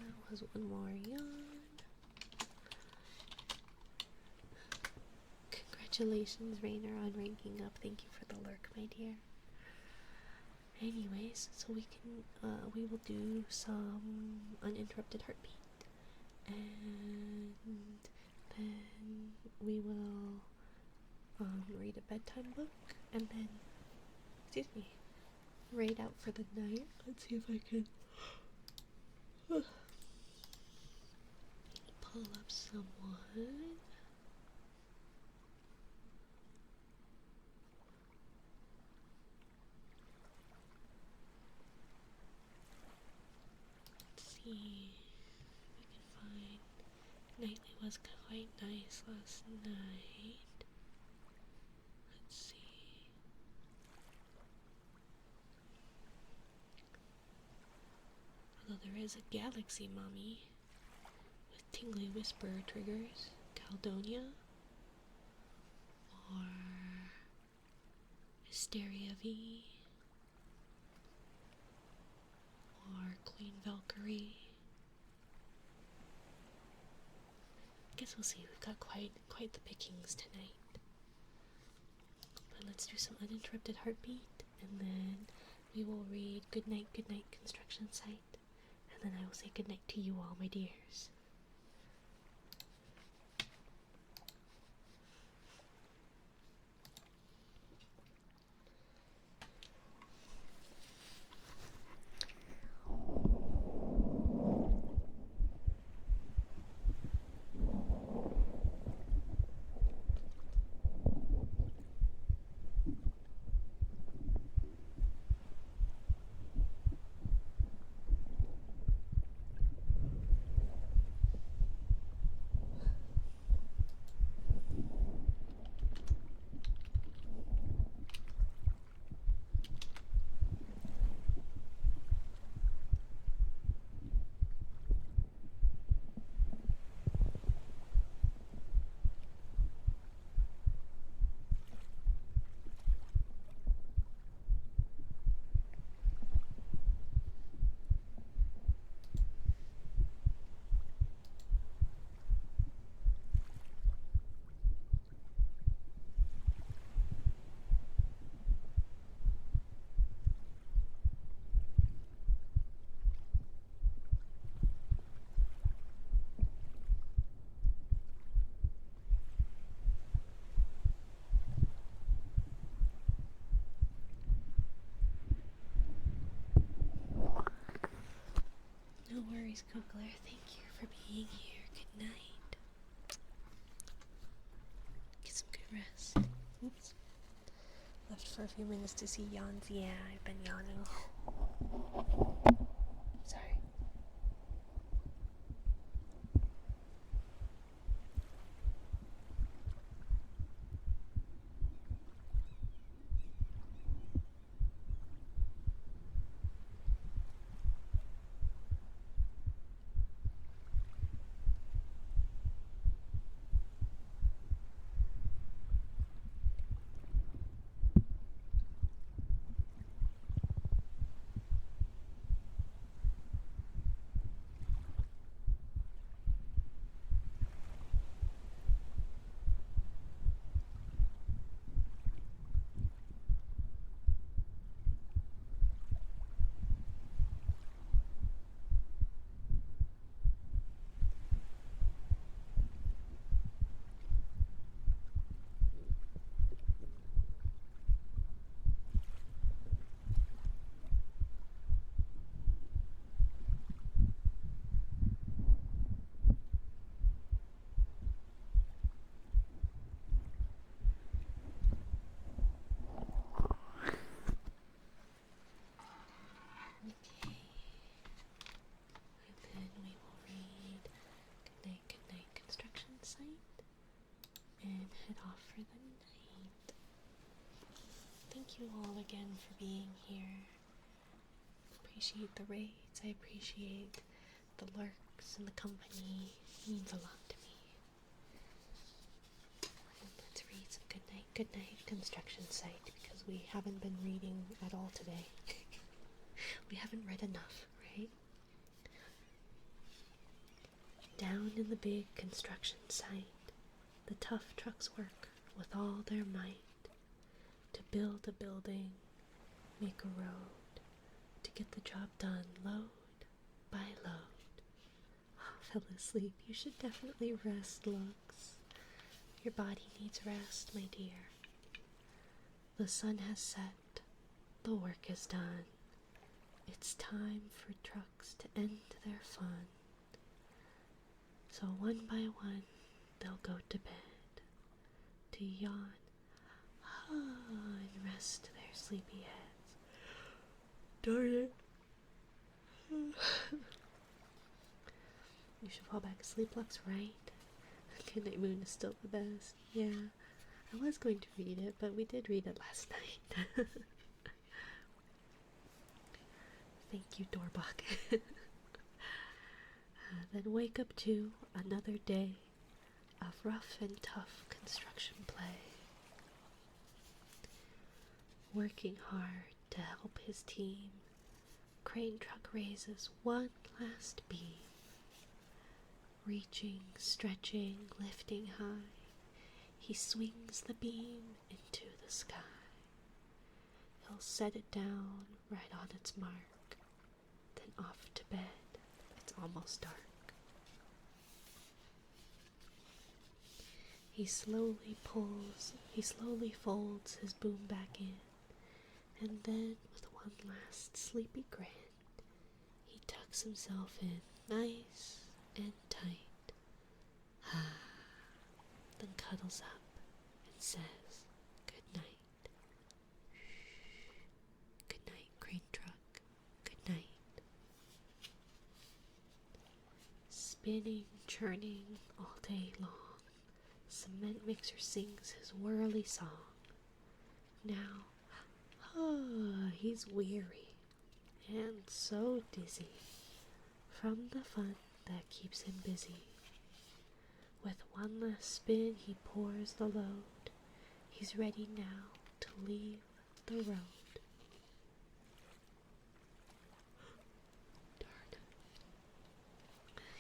Speaker 1: that was one more yawn. Congratulations, Rainer, on ranking up. Thank you for the lurk, my dear. Anyways, so we will do some uninterrupted heartbeat, and then we will read a bedtime book, and then, read out for the night. Let's see if I can pull up someone. see if we can find. Nightly was quite nice last night. Let's see. Although there is a Galaxy Mommy with Tingly Whisper triggers, Caldonia, or Hysteria V, or Queen Valkyrie. Guess we'll see. We've got quite the pickings tonight. But let's do some uninterrupted heartbeat, and then we will read Good Night Construction Site, and then I will say good night to you all, my dears. No worries, Kugler. Thank you for being here. Good night. Get some good rest. Oops. Left for a few minutes to see yawns. Yeah, I've been yawning. Sorry. For the night. Thank you all again for being here. Appreciate the raids. I appreciate the lurks and the company. It means a lot to me. And let's read some good night construction site, because we haven't been reading at all today. We haven't read enough, right? Down in the big construction site, the tough trucks work with all their might to build a building, make a road, to get the job done load by load. Oh, fell asleep. You should definitely rest, Lux. Your body needs rest, my dear. The sun has set. The work is done. It's time for trucks to end their fun. So one by one, they'll go to bed, to yawn, and rest their sleepy heads. Darn it. You should fall back asleep, Lux, right? Good Night Moon is still the best. Yeah, I was going to read it, but we did read it last night. Thank you, Dorbach. Then wake up to another day of rough and tough construction play. Working hard to help his team, crane truck raises one last beam. Reaching, stretching, lifting high, he swings the beam into the sky. He'll set it down right on its mark, then off to bed. It's almost dark. He slowly folds his boom back in, and then with one last sleepy grin, he tucks himself in nice and tight. Then cuddles up and says, "Good night." Good night, crane truck. Good night. Spinning, churning all day long, cement mixer sings his whirly song. Now, he's weary and so dizzy from the fun that keeps him busy. With one last spin he pours the load. He's ready now to leave the road. Darn.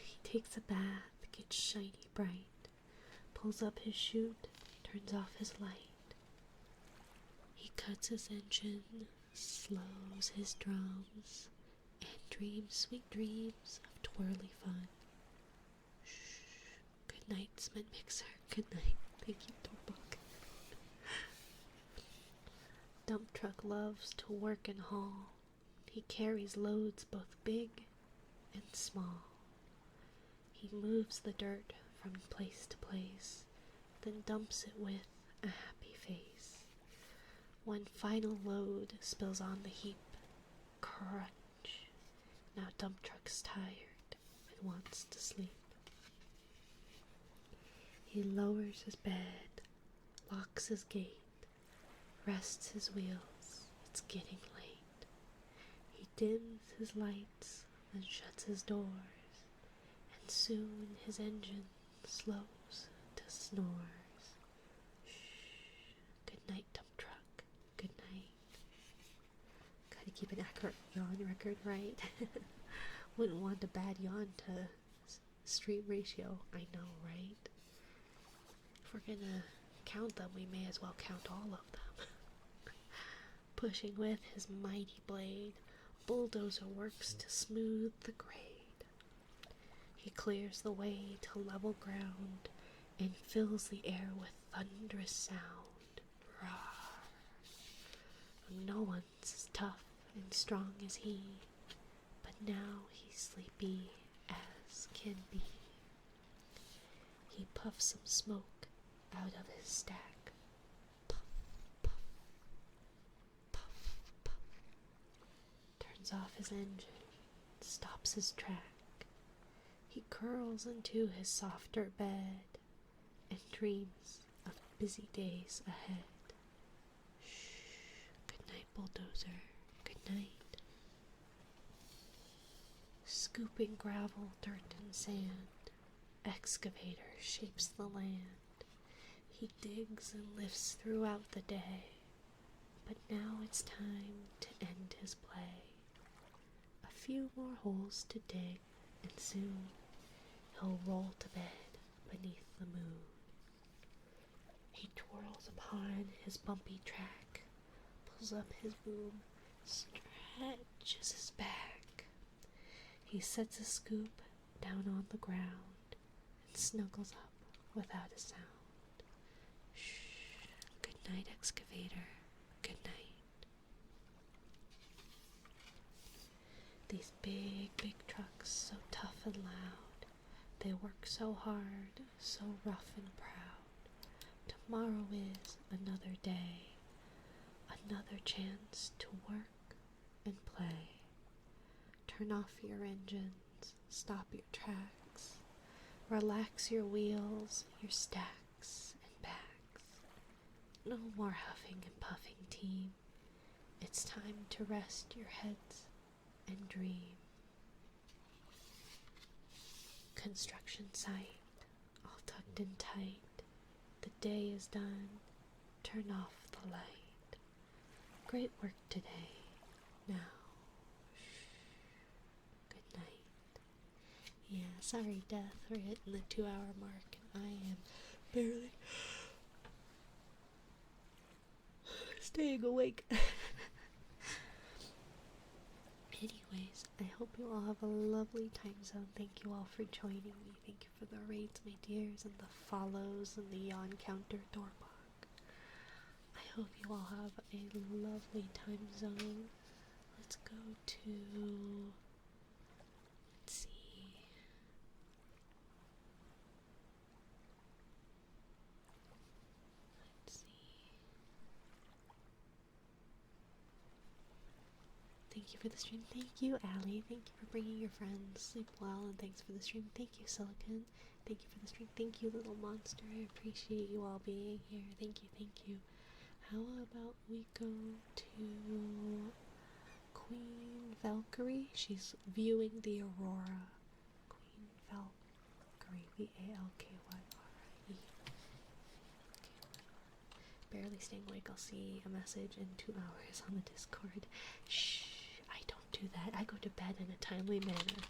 Speaker 1: He takes a bath, gets shiny bright, pulls up his chute, turns off his light. He cuts his engine, slows his drums, and dreams sweet dreams of twirly fun. Good night, cement mixer. Good night. Thank you, Dorbach. Dump truck loves to work and haul. He carries loads both big and small. He moves the dirt from place to place, then dumps it with a happy face. One final load spills on the heap. Crunch. Now dump truck's tired and wants to sleep. He lowers his bed, locks his gate, rests his wheels. It's getting late. He dims his lights and shuts his doors, and soon his engine slows to snores. Shh. Good night, dump truck. Good night. Gotta keep an accurate yawn record, right? Wouldn't want a bad yawn to stream ratio. I know, right? If we're gonna count them, we may as well count all of them. Pushing with his mighty blade, bulldozer works to smooth the grade. He clears the way to level ground and fills the air with thunderous sound. Roar! No one's as tough and strong as he, but now he's sleepy as can be. He puffs some smoke out of his stack. Puff, puff, puff, puff. Turns off his engine, stops his track. He curls into his softer bed and dreams of busy days ahead. Shh. Good night, bulldozer. Good night. Scooping gravel, dirt, and sand, excavator shapes the land. He digs and lifts throughout the day, but now it's time to end his play. A few more holes to dig, and soon he'll roll to bed beneath the moon. He twirls upon his bumpy track, pulls up his boom, stretches his back. He sets a scoop down on the ground and snuggles up without a sound. Shh. Good night, excavator. Good night. These big, big trucks, so tough and loud. They work so hard, so rough and proud. Tomorrow is another day, another chance to work and play. Turn off your engines, stop your tracks, Relax your wheels, your stacks, and bags. No more huffing and puffing, team. It's time to rest your heads and dream. Construction site, all tucked in tight. The day is done. Turn off the light. Great work today. Now, shh. Good night. Yeah, sorry, Death. We're hitting the 2-hour mark, and I am barely staying awake. Anyways, I hope you all have a lovely time zone. Thank you all for joining me. Thank you for the raids, my dears, and the follows, and the yawn counter doorbug. I hope you all have a lovely time zone. Let's go to... let's see... Thank you for the stream. Thank you, Allie. Thank you for bringing your friends. Sleep well, and thanks for the stream. Thank you, Silicon. Thank you for the stream. Thank you, Little Monster. I appreciate you all being here. Thank you, thank you. How about we go to Queen Valkyrie? She's viewing the aurora. Queen Valkyrie. Valkyrie. Barely staying awake. I'll see a message in 2 hours on the Discord. Shh. I don't do that. I go to bed in a timely manner.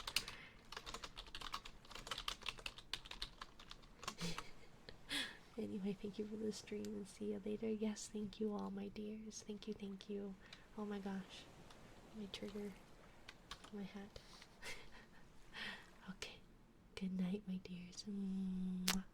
Speaker 1: Anyway, thank you for the stream and see you later. Yes, thank you all, my dears. Thank you, thank you. Oh my gosh. My trigger. My hat. Okay. Good night, my dears. Mwah.